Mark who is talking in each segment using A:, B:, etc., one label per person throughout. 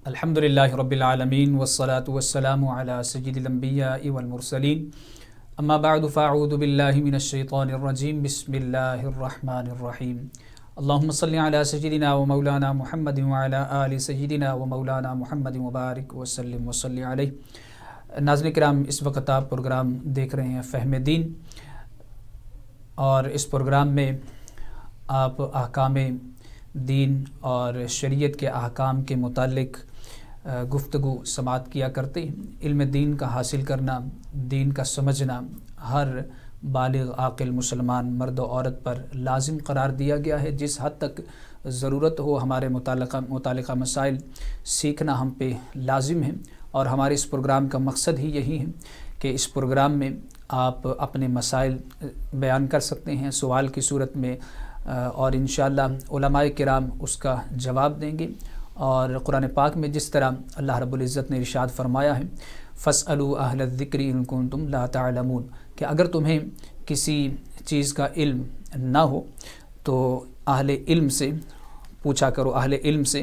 A: الحمدللہ رب العالمین والصلاة والسلام علی سید الانبیاء والمرسلین اما بعد فاعوذ باللہ من الشیطان الرجیم بسم اللہ الرحمن الرحیم اللہم صلی علی سیدنا و مولانا محمد وعلی آل سیدنا و مولانا محمد مبارک وسلم وصلی علیہ۔ ناظرین کرام، اس وقت آپ پروگرام دیکھ رہے ہیں فہم دین، اور اس پروگرام میں آپ احکام دین اور شریعت کے احکام کے متعلق گفتگو سماعت کیا کرتے ہیں۔ علم دین کا حاصل کرنا، دین کا سمجھنا ہر بالغ عاقل مسلمان مرد و عورت پر لازم قرار دیا گیا ہے۔ جس حد تک ضرورت ہو ہمارے متعلقہ مسائل سیکھنا ہم پہ لازم ہے، اور ہمارے اس پروگرام کا مقصد ہی یہی ہے کہ اس پروگرام میں آپ اپنے مسائل بیان کر سکتے ہیں سوال کی صورت میں، اور انشاءاللہ علماء کرام اس کا جواب دیں گے۔ اور قرآن پاک میں جس طرح اللہ رب العزت نے ارشاد فرمایا ہے فَاسْأَلُوا أَهْلَ الذِّكْرِ إِن كُنتُمْ لَا تَعْلَمُونَ، کہ اگر تمہیں کسی چیز کا علم نہ ہو تو اہل علم سے پوچھا کرو، اہل علم سے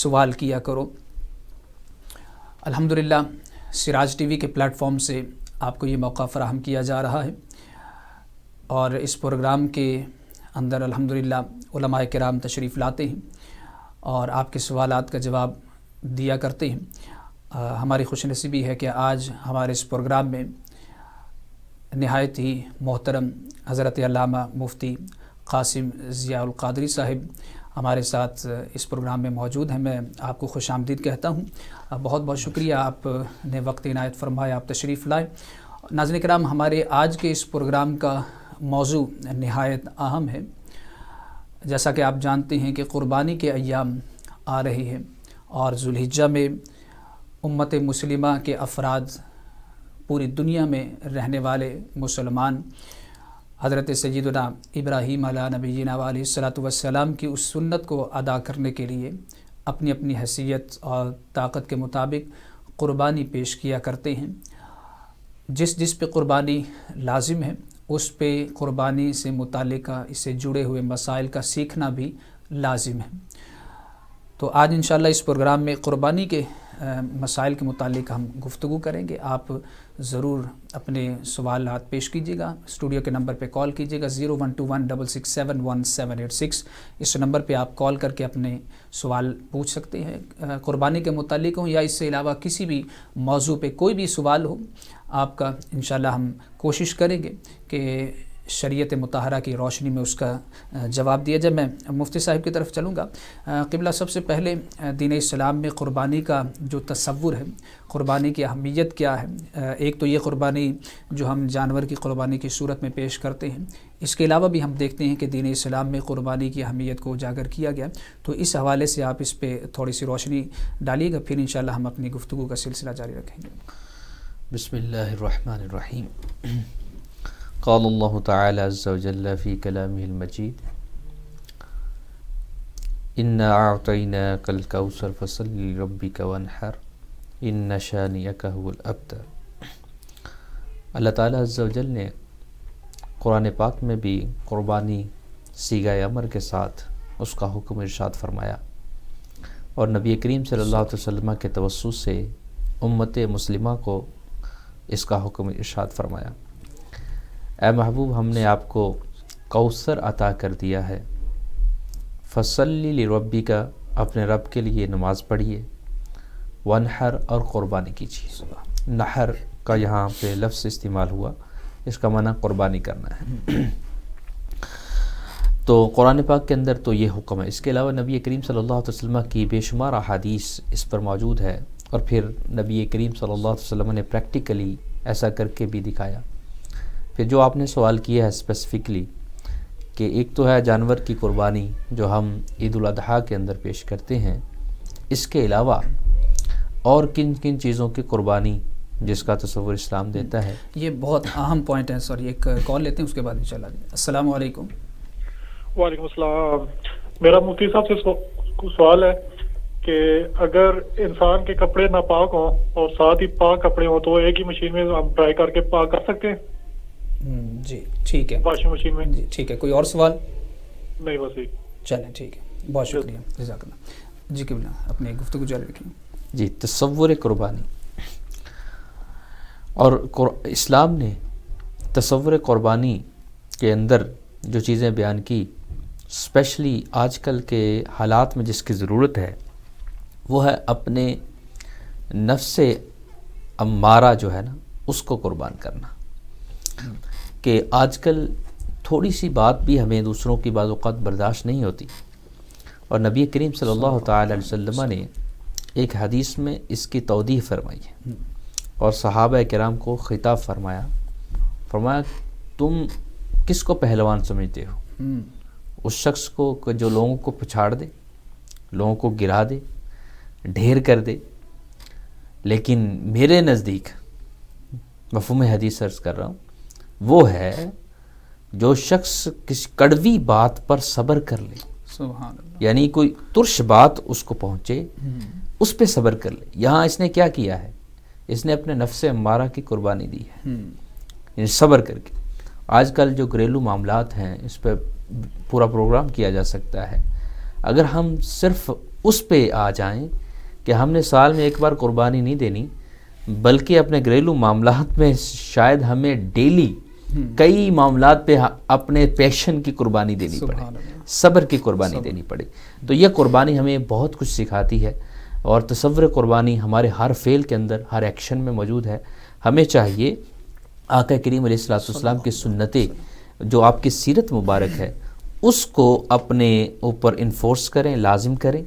A: سوال کیا کرو۔ الحمدللہ سراج ٹی وی کے پلیٹ فارم سے آپ کو یہ موقع فراہم کیا جا رہا ہے، اور اس پروگرام کے اندر الحمدللہ علماء کرام تشریف لاتے ہیں اور آپ کے سوالات کا جواب دیا کرتے ہیں۔ ہماری خوش نصیبی ہے کہ آج ہمارے اس پروگرام میں نہایت ہی محترم حضرت علامہ مفتی قاسم ضیاء القادری صاحب ہمارے ساتھ اس پروگرام میں موجود ہیں۔ میں آپ کو خوش آمدید کہتا ہوں۔ بہت بہت شکریہ، آپ نے وقت عنایت فرمایا، آپ تشریف لائے۔ ناظرین کرام، ہمارے آج کے اس پروگرام کا موضوع نہایت اہم ہے۔ جیسا کہ آپ جانتے ہیں کہ قربانی کے ایام آ رہے ہیں، اور ذوالحجہ میں امت مسلمہ کے افراد، پوری دنیا میں رہنے والے مسلمان حضرت سیدنا ابراہیم علیہ نبینا علیہ الصلاۃ والسلام کی اس سنت کو ادا کرنے کے لیے اپنی اپنی حیثیت اور طاقت کے مطابق قربانی پیش کیا کرتے ہیں۔ جس پہ قربانی لازم ہے اس پہ قربانی سے متعلقہ اس سے جڑے ہوئے مسائل کا سیکھنا بھی لازم ہے۔ تو آج انشاءاللہ اس پروگرام میں قربانی کے مسائل کے متعلق ہم گفتگو کریں گے۔ آپ ضرور اپنے سوالات پیش کیجیے گا، اسٹوڈیو کے نمبر پہ کال کیجیے گا 012166718786۔ اس نمبر پہ آپ کال کر کے اپنے سوال پوچھ سکتے ہیں، قربانی کے متعلق ہوں یا اس سے علاوہ کسی بھی موضوع پہ کوئی بھی سوال ہو آپ کا، انشاءاللہ ہم کوشش کریں گے کہ شریعت مطہرہ کی روشنی میں اس کا جواب دیا جائے۔ میں مفتی صاحب کی طرف چلوں گا۔ قبلہ، سب سے پہلے دین اسلام میں قربانی کا جو تصور ہے، قربانی کی اہمیت کیا ہے؟ ایک تو یہ قربانی جو ہم جانور کی قربانی کی صورت میں پیش کرتے ہیں، اس کے علاوہ بھی ہم دیکھتے ہیں کہ دین اسلام میں قربانی کی اہمیت کو اجاگر کیا گیا، تو اس حوالے سے آپ اس پہ تھوڑی سی روشنی ڈالیے گا، پھر انشاءاللہ ہم اپنی گفتگو کا سلسلہ جاری رکھیں گے۔
B: بسم اللہ الرحمن الرحیم۔ قال اللہ تعالی عز وجل فی کلامہ المجید انا اعطیناک الکوثر فصل لربک وانحر ان شانئک هو الابتر۔ اللہ تعالی عز وجل نے قرآن پاک میں بھی قربانی صیغہ امر کے ساتھ اس کا حکم ارشاد فرمایا، اور نبی کریم صلی اللہ علیہ وسلم کے توسط سے امت مسلمہ کو اس کا حکم ارشاد فرمایا۔ اے محبوب، ہم نے آپ کو کوثر عطا کر دیا ہے، فصلی لربک، اپنے رب کے لیے نماز پڑھیے، وانحر، اور قربانی کیجیے۔ نحر کا یہاں پہ لفظ استعمال ہوا، اس کا معنی قربانی کرنا ہے۔ تو قرآن پاک کے اندر تو یہ حکم ہے۔ اس کے علاوہ نبی کریم صلی اللہ علیہ وسلم کی بے شمار احادیث اس پر موجود ہے، اور پھر نبی کریم صلی اللہ علیہ وسلم نے پریکٹیکلی ایسا کر کے بھی دکھایا۔ پھر جو آپ نے سوال کیا ہے اسپیسیفکلی، کہ ایک تو ہے جانور کی قربانی جو ہم عید الاضحیٰ کے اندر پیش کرتے ہیں، اس کے علاوہ اور کن کن چیزوں کی قربانی جس کا تصور اسلام دیتا ہے؟
A: یہ بہت اہم پوائنٹ ہے سر۔ ایک کال لیتے ہیں، اس کے بعد انشاءاللہ۔ السلام علیکم۔
C: وعلیکم السلام۔ میرا مفتی صاحب سے سوال ہے کہ اگر انسان کے کپڑے ناپاک ہوں اور ساتھ ہی پاک کپڑے ہوں تو ایک ہی مشین میں ہم ڈرائی کر کے پاک کر سکتے ہیں؟
A: جی ٹھیک ہے،
C: واشنگ مشین میں؟
A: جی ٹھیک ہے۔ کوئی اور سوال؟
C: نہیں، بس
A: چلیں ٹھیک ہے، بہت شکریہ، جزاک اللہ۔ جی قبلہ اپنی گفتگو جاری رکھیں.
B: جی تصور قربانی. اور اسلام نے تصور قربانی کے اندر جو چیزیں بیان کی، اسپیشلی آج کل کے حالات میں جس کی ضرورت ہے، وہ ہے اپنے نفس امارہ جو ہے نا اس کو قربان کرنا. کہ آج کل تھوڑی سی بات بھی ہمیں دوسروں کی بعض اوقات برداشت نہیں ہوتی، اور نبی کریم صلی اللہ تعالی علیہ وسلم نے ایک حدیث میں اس کی توضیح فرمائی ہے، اور صحابہ کرام کو خطاب فرمایا تم کس کو پہلوان سمجھتے ہو؟ اس شخص کو جو لوگوں کو پچھاڑ دے، لوگوں کو گرا دے، ڈھیر کر دے. لیکن میرے نزدیک مفہوم حدیث عرض کر رہا ہوں، وہ ہے جو شخص کسی کڑوی بات پر صبر کر لے.
A: سبحان اللہ.
B: یعنی کوئی ترش بات اس کو پہنچے، اس پہ صبر کر لے. یہاں اس نے کیا کیا ہے؟ اس نے اپنے نفس امارہ کی قربانی دی ہے، یعنی صبر کر کے. آج کل جو گھریلو معاملات ہیں اس پہ پورا پروگرام کیا جا سکتا ہے. اگر ہم صرف اس پہ آ جائیں کہ ہم نے سال میں ایک بار قربانی نہیں دینی، بلکہ اپنے گھریلو معاملات میں شاید ہمیں ڈیلی کئی معاملات پہ اپنے پیشن کی قربانی دینی پڑے، صبر کی قربانی دینی پڑے، تو یہ قربانی ہمیں بہت کچھ سکھاتی ہے. اور تصور قربانی ہمارے ہر فعل کے اندر، ہر ایکشن میں موجود ہے. ہمیں چاہیے آقا کریم علیہ السلام کی سنتیں جو آپ کی سیرت مبارک ہے اس کو اپنے اوپر انفورس کریں، لازم کریں،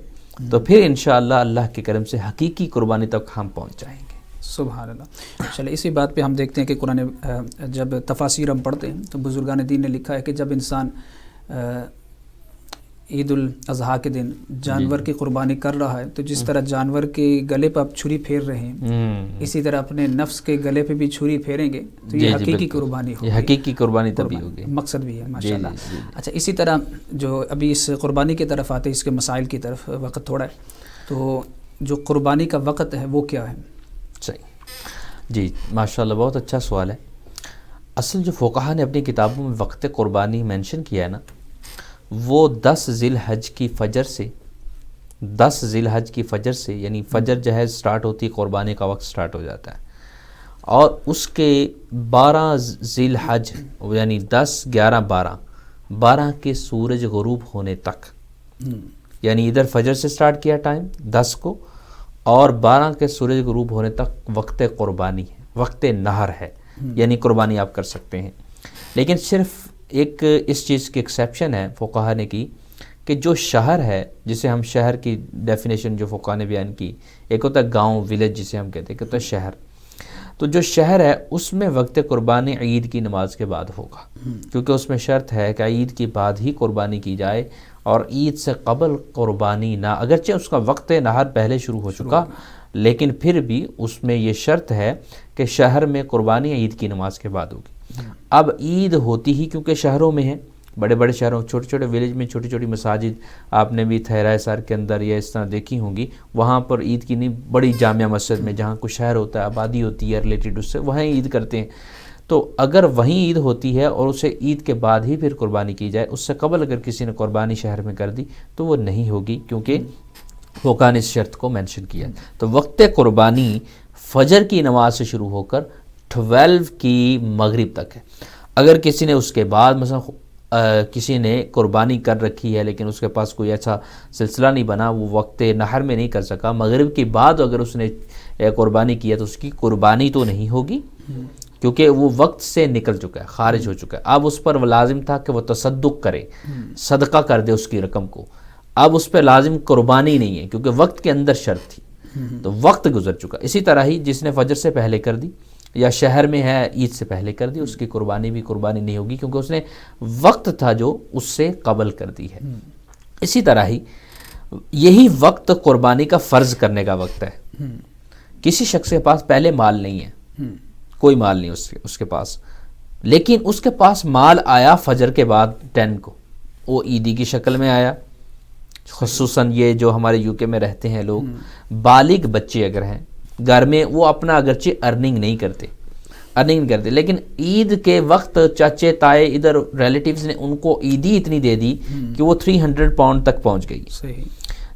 B: تو پھر انشاءاللہ اللہ کے کرم سے حقیقی قربانی تک ہم پہنچ جائیں گے.
A: سبحان اللہ. چلے اسی بات پہ ہم دیکھتے ہیں کہ قرآن جب تفاسیر ہم پڑھتے ہیں تو بزرگان دین نے لکھا ہے کہ جب انسان عید الاضحیٰ کے دن جانور کی قربانی کر رہا ہے تو جس طرح جانور کے گلے پہ آپ چھری پھیر رہے ہیں، اسی طرح اپنے نفس کے گلے پہ بھی چھری پھیریں گے تو یہ حقیقی قربانی ہوگی.
B: یہ حقیقی قربانی تبھی ہوگی،
A: مقصد بھی ہے ماشاءاللہ. اچھا اسی طرح جو ابھی اس قربانی کی طرف آتے ہیں، اس کے مسائل کی طرف، وقت تھوڑا ہے، تو جو قربانی کا وقت ہے وہ کیا ہے؟
B: صحیح. جی ماشاءاللہ بہت اچھا سوال ہے. اصل جو فقہا نے اپنی کتابوں میں وقت قربانی مینشن کیا ہے نا، وہ 10 ذی الحج کی فجر سے 10 ذی الحج کی فجر سے، یعنی فجر جو ہے سٹارٹ ہوتی، قربانی کا وقت سٹارٹ ہو جاتا ہے، اور اس کے 12 ذی الحج یعنی 10 11 12 کے سورج غروب ہونے تک، یعنی ادھر فجر سے سٹارٹ کیا ٹائم 10 کو، اور 12 کے سورج غروب ہونے تک وقت قربانی ہے، وقت نہر ہے، یعنی قربانی آپ کر سکتے ہیں. لیکن صرف ایک اس چیز کی ایکسیپشن ہے فقہا نے کی کہ جو شہر ہے، جسے ہم شہر کی ڈیفینیشن جو فقہا نے بیان کی، ایک ہوتا ہے گاؤں، ولیج جسے ہم کہتے ہیں، ایک ہوتا ہے شہر. تو جو شہر ہے اس میں وقت قربانی عید کی نماز کے بعد ہوگا، کیونکہ اس میں شرط ہے کہ عید کے بعد ہی قربانی کی جائے، اور عید سے قبل قربانی نہ، اگرچہ اس کا وقت نہر پہلے شروع ہو چکا، لیکن پھر بھی اس میں یہ شرط ہے کہ شہر میں قربانی عید کی نماز کے بعد ہوگی. اب عید ہوتی ہی کیونکہ شہروں میں ہے، بڑے بڑے شہروں، چھوٹے چھوٹے ویلیج میں چھوٹی چھوٹی مساجد آپ نے بھی تھیرائے سار کے اندر یا اس طرح دیکھی ہوں گی، وہاں پر عید کی نہیں، بڑی جامع مسجد میں جہاں کوئی شہر ہوتا ہے، آبادی ہوتی ہے ریلیٹڈ اس سے، وہیں عید کرتے ہیں. تو اگر وہیں عید ہوتی ہے اور اسے عید کے بعد ہی پھر قربانی کی جائے، اس سے قبل اگر کسی نے قربانی شہر میں کر دی تو وہ نہیں ہوگی، کیونکہ فقہا نے اس شرط کو مینشن کیا. تو وقت قربانی فجر کی نماز سے شروع ہو کر 12 کی مغرب تک ہے. اگر کسی نے اس کے بعد مثلا کسی نے قربانی کر رکھی ہے لیکن اس کے پاس کوئی ایسا سلسلہ نہیں بنا، وہ وقت نحر میں نہیں کر سکا، مغرب کے بعد اگر اس نے قربانی کیا تو اس کی قربانی تو نہیں ہوگی، کیونکہ وہ وقت سے نکل چکا ہے، خارج ہو چکا ہے. اب اس پر لازم تھا کہ وہ تصدق کرے، صدقہ کر دے اس کی رقم کو. اب اس پہ لازم قربانی نہیں ہے کیونکہ وقت کے اندر شرط تھی، تو وقت گزر چکا. اسی طرح ہی جس نے فجر سے پہلے کر دی یا شہر میں ہے عید سے پہلے کر دی، اس کی قربانی بھی قربانی نہیں ہوگی، کیونکہ اس نے وقت تھا جو اس سے قبل کر دی ہے. اسی طرح ہی یہی وقت قربانی کا فرض کرنے کا وقت ہے. کسی شخص کے پاس پہلے مال نہیں ہے، کوئی مال نہیں اس کے پاس، لیکن اس کے پاس مال آیا فجر کے بعد 10 کو، وہ عیدی کی شکل میں آیا. خصوصاً یہ جو ہمارے یو کے میں رہتے ہیں لوگ، بالغ بچے اگر ہیں گھر میں، وہ اپنا اگرچہ ارننگ نہیں کرتے، لیکن عید کے وقت چاچے تائے ادھر ریلیٹیوز نے ان کو عیدی اتنی دے دی کہ وہ 300 پاؤنڈ تک پہنچ گئی.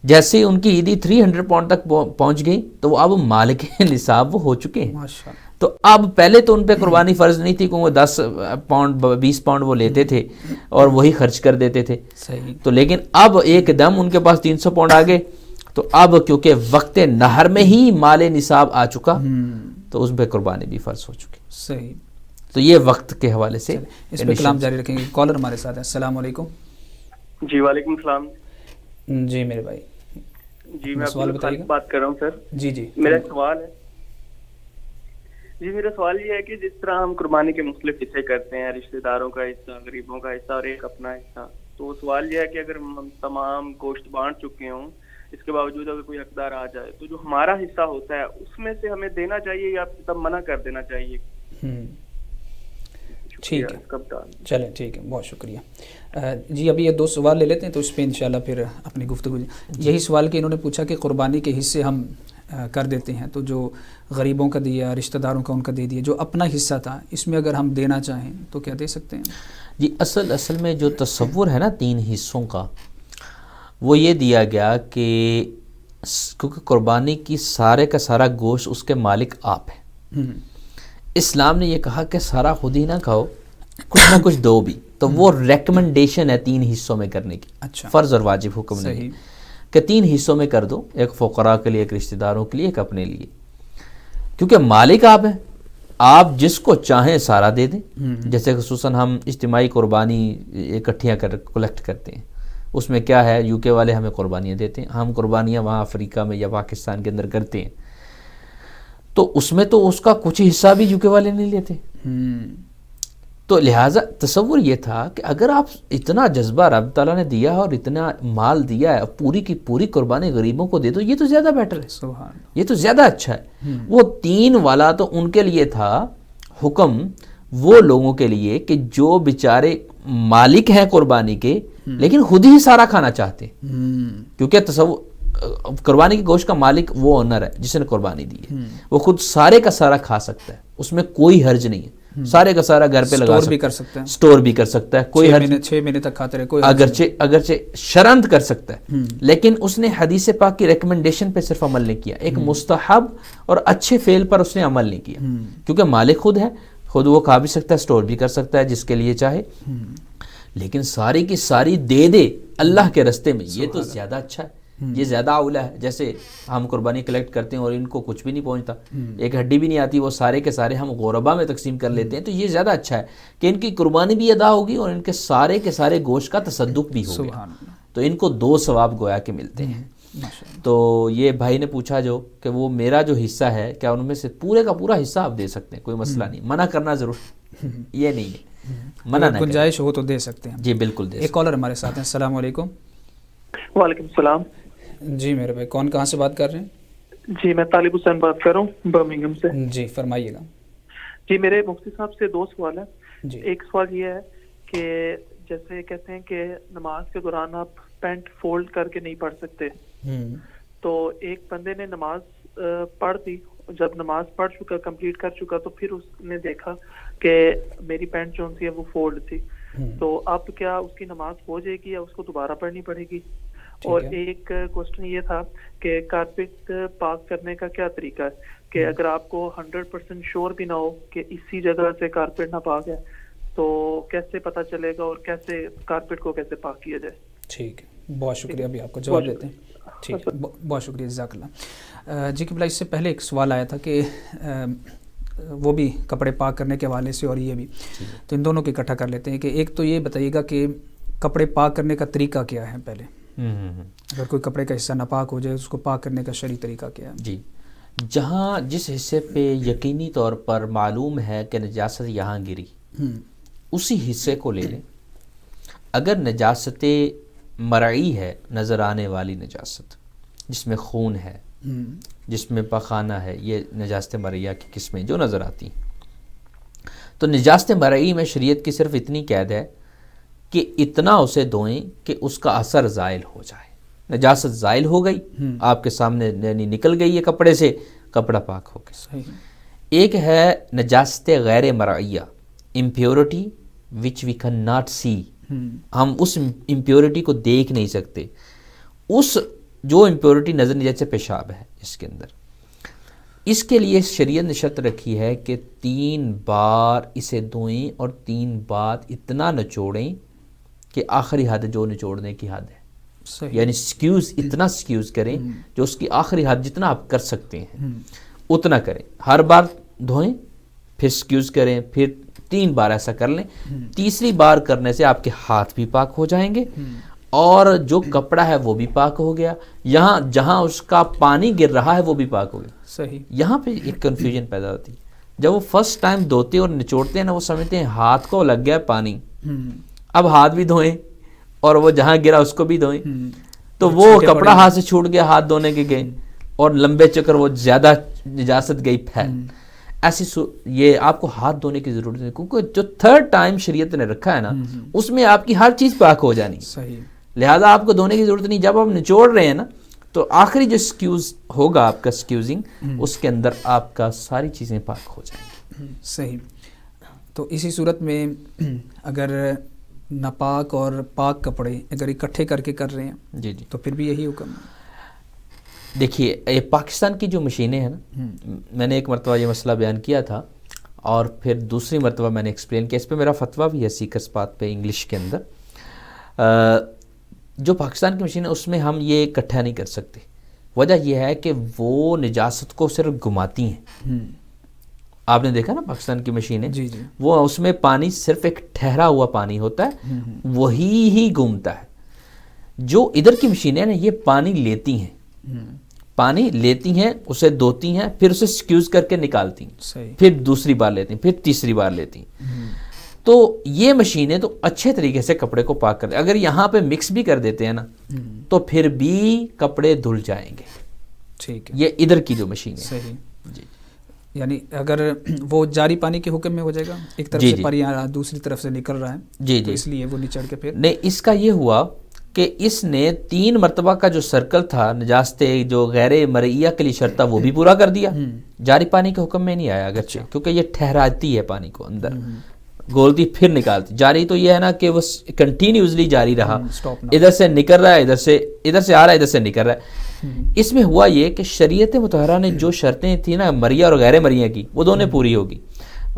B: جیسے ہی ان کی عیدی 300 پاؤنڈ تک پہنچ گئی تو وہ اب مالک نصاب وہ ہو چکے ہیں.
A: ماشاءاللہ.
B: تو اب پہلے تو ان پہ قربانی فرض نہیں تھی کہ وہ 10 پاؤنڈ 20 پاؤنڈ وہ لیتے تھے اور وہی خرچ کر دیتے تھے.
A: صحیح.
B: تو لیکن اب ایک دم ان کے پاس 300 پاؤنڈ آ گئے تو اب کیونکہ وقت نہر میں ہی مال نصاب آ چکا تو اس پہ قربانی بھی فرض ہو چکی.
A: صحیح.
B: تو یہ وقت کے حوالے سے
A: اس پہ کلام جاری رکھیں گے. کالر ہمارے ساتھ ہے. السلام علیکم.
D: جی وعلیکم السلام.
A: جی میرے بھائی.
D: جی میں
A: سوال بتائیے گا.
D: بات کر رہا ہوں سر.
A: جی جی
D: میرا سوال ہے. جی میرا سوال یہ ہے کہ جس طرح ہم قربانی کے مختلف حصے کرتے ہیں، رشتہ داروں کا حصہ، غریبوں کا حصہ اور ایک اپنا حصہ، تو سوال یہ ہے کہ اگر ہم تمام گوشت بانٹ چکے ہوں، اس کے باوجود اگر کوئی حقدار آ جائے تو جو ہمارا حصہ ہوتا ہے اس میں سے ہمیں دینا چاہیے یا تب منع کر دینا چاہیے؟
A: ٹھیک ہے چلیں ٹھیک ہے بہت شکریہ. جی ابھی یہ 2 سوال لے لیتے ہیں تو اس پہ انشاءاللہ پھر اپنی گفتگو. یہی سوال کہ انہوں نے پوچھا کہ قربانی کے حصے ہم کر دیتے ہیں تو جو غریبوں کا دیا، رشتہ داروں کا ان کا دے دیا، جو اپنا حصہ تھا اس میں اگر ہم دینا چاہیں تو کیا دے سکتے ہیں؟
B: جی اصل میں جو تصور ہے نا 3 حصوں کا، وہ یہ دیا گیا کہ کیونکہ قربانی کی سارے کا سارا گوشت اس کے مالک آپ ہیں. اسلام نے یہ کہا کہ سارا خود ہی نہ کھاؤ، کچھ نہ کچھ دو بھی. تو وہ ریکمنڈیشن ہے 3 حصوں میں کرنے کی.
A: اچھا.
B: فرض اور واجب حکم نہیں کہ 3 حصوں میں کر دو، ایک فقراء کے لیے، ایک رشتہ داروں کے لیے، ایک اپنے لیے. کیونکہ مالک آپ ہیں، آپ جس کو چاہیں سارا دے دیں. جیسے خصوصاً ہم اجتماعی قربانی اکٹھیاں کلیکٹ کرتے ہیں، اس میں کیا ہے UK والے ہمیں قربانیاں دیتے ہیں، ہم قربانیاں وہاں افریقہ میں یا پاکستان کے اندر کرتے ہیں، تو اس میں تو اس کا کچھ حصہ بھی UK والے نہیں لیتے. تو لہٰذا تصور یہ تھا کہ اگر آپ اتنا جذبہ رب تعالیٰ نے دیا ہے اور اتنا مال دیا ہے، پوری کی پوری قربانی غریبوں کو دے دو، یہ تو زیادہ بیٹر ہے،
A: سبحان
B: یہ تو زیادہ اچھا ہے. وہ 3 والا تو ان کے لیے تھا حکم، وہ لوگوں کے لیے کہ جو بیچارے مالک ہیں قربانی کے لیکن خود ہی سارا کھانا چاہتے ہیں. کیونکہ تصور قربانی کے گوشت کا مالک وہ اونر ہے جس نے قربانی دی ہے، وہ خود سارے کا سارا کھا سکتا ہے، اس میں کوئی حرج نہیں ہے. سارے کا سارا گھر پہ لگا سکتا ہے، اسٹور بھی کر سکتا ہے، کوئی
A: 6 مہینے تک کھاتے رہے، کوئی
B: اگرچہ شرند کر سکتا ہے. لیکن اس نے حدیث پاک کی ریکمنڈیشن پہ صرف عمل نہیں کیا، ایک مستحب اور اچھے فعل پر اس نے عمل نہیں کیا. کیونکہ مالک خود ہے، خود وہ کھا بھی سکتا ہے، اسٹور بھی کر سکتا ہے جس کے لیے چاہے، لیکن ساری کی ساری دے دے اللہ کے راستے میں، یہ تو زیادہ اچھا ہے، یہ زیادہ اولا ہے. جیسے ہم قربانی کلیکٹ کرتے ہیں اور ان کو کچھ بھی نہیں پہنچتا، ایک ہڈی بھی نہیں آتی، وہ سارے کے سارے ہم غربا میں تقسیم کر لیتے ہیں، تو یہ زیادہ اچھا ہے کہ ان کی قربانی بھی ادا ہوگی اور ان کے سارے گوشت کا تصدق بھی ہوگا. تو ان کو 2 ثواب گویا کے ملتے ہیں. تو یہ بھائی نے پوچھا جو کہ وہ میرا جو حصہ ہے کیا ان میں سے پورے کا پورا حصہ آپ دے سکتے ہیں؟ کوئی مسئلہ نہیں، منع کرنا ضرور یہ نہیں ہے، منع نہ
A: گنجائش ہو تو دے سکتے ہیں.
B: جی بالکل دے.
A: ایک کالر ہمارے ساتھ ہیں. السلام علیکم.
D: وعلیکم السلام.
A: جی میرے بھائی، کون کہاں سے بات کر رہے ہیں؟
D: جی میں طالب حسین بات کر رہا ہوں برمنگھم سے.
A: جی فرمائیے گا.
D: جی میرے مفتی صاحب سے 2 سوال ہیں.
A: جی.
D: ایک سوال یہ ہے کہ جیسے کہتے ہیں کہ نماز کے دوران آپ پینٹ فولڈ کر کے نہیں پڑھ سکتے، تو ایک بندے نے نماز پڑھ دی، جب نماز پڑھ چکا، کمپلیٹ کر چکا، تو پھر اس نے دیکھا کہ میری پینٹ جو سی ہے وہ فولڈ تھی، تو اب کیا اس کی نماز ہو جائے گی یا اس کو دوبارہ پڑھنی پڑے گی؟ اور ایک کوسچن یہ تھا کہ کارپیٹ پاک کرنے کا کیا طریقہ ہے کہ اگر آپ کو 100% شور بھی نہ ہو کہ اسی جگہ سے کارپیٹ نہ پاک ہے تو کیسے پتہ چلے گا اور کیسے کارپیٹ کو کیسے پاک کیا جائے؟
A: ٹھیک ہے بہت شکریہ. ابھی آپ کو جواب دیتے ہیں. ٹھیک ہے بہت شکریہ جزاک اللہ. جی قبلہ اس سے پہلے ایک سوال آیا تھا کہ وہ بھی کپڑے پاک کرنے کے حوالے سے اور یہ بھی، تو ان دونوں کو اکٹھا کر لیتے ہیں کہ ایک تو یہ بتائیے گا کہ کپڑے پاک کرنے کا طریقہ کیا ہے پہلے، اگر کوئی کپڑے کا حصہ ناپاک ہو جائے اس کو پاک کرنے کا شرعی طریقہ کیا ہے؟
B: جی جہاں جس حصے پہ یقینی طور پر معلوم ہے کہ نجاست یہاں گری، اسی حصے کو لے لیں. اگر نجاست مرعی ہے، نظر آنے والی نجاست جس میں خون ہے، جس میں پخانہ ہے، یہ نجاست مرعیہ کی قسمیں جو نظر آتی ہیں، تو نجاست مرعی میں شریعت کی صرف اتنی قید ہے کہ اتنا اسے دھوئیں کہ اس کا اثر زائل ہو جائے. نجاست زائل ہو گئی، آپ کے سامنے یعنی نکل گئی ہے کپڑے سے، کپڑا پاک ہو گیا. ایک ہے نجاست غیر مرعیہ، امپیورٹی وچ وی کین ناٹ سی، ہم اس امپیورٹی کو دیکھ نہیں سکتے، اس جو امپیورٹی نظر نہیں، جیسے پیشاب ہے اس کے اندر، اس کے لیے شریعت نے شرط رکھی ہے کہ 3 بار اسے دھوئیں اور 3 بار اتنا نچوڑیں کہ آخری حد جو نچوڑنے کی حد ہے،
A: صحیح،
B: یعنی سکیوز اتنا سکیوز کریں جو اس کی آخری حد جتنا آپ کر سکتے ہیں اتنا کریں. ہر بار دھوئیں پھر سکیوز کریں، پھر 3 بار ایسا کر لیں. تیسری بار کرنے سے آپ کے ہاتھ بھی پاک ہو جائیں گے اور جو کپڑا ہے وہ بھی پاک ہو گیا، یہاں جہاں اس کا پانی گر رہا ہے وہ بھی پاک ہو گیا.
A: صحیح.
B: یہاں پہ ایک کنفیوژن پیدا ہوتی ہے، جب وہ فرسٹ ٹائم دھوتے اور نچوڑتے ہیں نا، وہ سمجھتے ہیں ہاتھ کو لگ گیا پانی، اب ہاتھ بھی دھوئیں اور وہ جہاں گرا اس کو بھی دھوئیں، تو وہ کپڑا ہاتھ سے چھوٹ گیا، ہاتھ دھونے کے گئے اور لمبے چکر وہ زیادہ نجاست گئی پھیل. ایسی یہ آپ کو ہاتھ دھونے کی ضرورت ہے، کیونکہ جو 3rd ٹائم شریعت نے رکھا ہے نا اس میں آپ کی ہر چیز پاک ہو جانی،
A: صحیح.
B: لہذا آپ کو دھونے کی ضرورت نہیں. جب آپ نچوڑ رہے ہیں نا تو آخری جو سکیوز ہوگا آپ کا سکیوزنگ، اس کے اندر آپ کا ساری چیزیں پاک ہو جائیں گی.
A: صحیح. تو اسی صورت میں اگر ناپاک اور پاک کپڑے اگر اکٹھے کر کے کر رہے ہیں
B: جی جی
A: تو پھر بھی یہی حکم ہے.
B: دیکھیے پاکستان کی جو مشینیں ہیں نا، میں نے ایک مرتبہ یہ مسئلہ بیان کیا تھا اور پھر دوسری مرتبہ میں نے ایکسپلین کیا، اس پہ میرا فتویٰ بھی ہے سیکرز پاتھ پہ انگلش کے اندر. جو پاکستان کی مشین ہے اس میں ہم یہ اکٹھا نہیں کر سکتے. وجہ یہ ہے کہ وہ نجاست کو صرف گھماتی ہیں. آپ نے دیکھا نا پاکستان کی مشینیں،
A: جی جی،
B: وہ اس میں پانی صرف ایک ٹھہرا ہوا پانی ہوتا ہے، وہی ہی گھومتا ہے. جو ادھر کی مشینیں نا یہ پانی لیتی ہیں، پانی لیتی ہیں، اسے دھوتی ہیں، پھر اسے سکیوز کر کے نکالتی ہیں،
A: صحیح.
B: پھر دوسری بار لیتی ہیں، پھر تیسری بار لیتی ہیں. تو یہ مشینیں تو اچھے طریقے سے کپڑے کو پاک کر دیں. اگر یہاں پہ مکس بھی کر دیتے ہیں نا تو پھر بھی کپڑے دھل جائیں گے.
A: ٹھیک ہے.
B: یہ ادھر کی جو مشین ہے.
A: صحیح.
B: جی.
A: یعنی اگر وہ جاری پانی کے حکم میں ہو جائے گا، ایک طرف سے پانی آ رہا ہے دوسری طرف سے نکل رہا ہے،
B: جی
A: تو
B: جی،
A: اس لیے وہ نچڑ کے پھر
B: نہیں. اس کا یہ ہوا کہ اس نے 3 مرتبہ کا جو سرکل تھا نجاست جو غیر مرئیہ کے لیے شرط تھا وہ بھی پورا کر دیا. جاری پانی کے حکم میں نہیں آیا اگرچہ، کیونکہ یہ ٹھہراتی ہے پانی کو اندر، گولتی پھر نکالتی. جاری تو یہ ہے نا کہ وہ کنٹینیوسلی جاری رہا، ادھر سے نکل رہا ہے، ادھر سے آ رہا ہے، ادھر سے نکل رہا ہے. اس میں ہوا یہ کہ شریعت مطہرہ نے جو شرطیں تھیں نا مریا اور غیر مریا کی، وہ دونوں پوری ہوگی.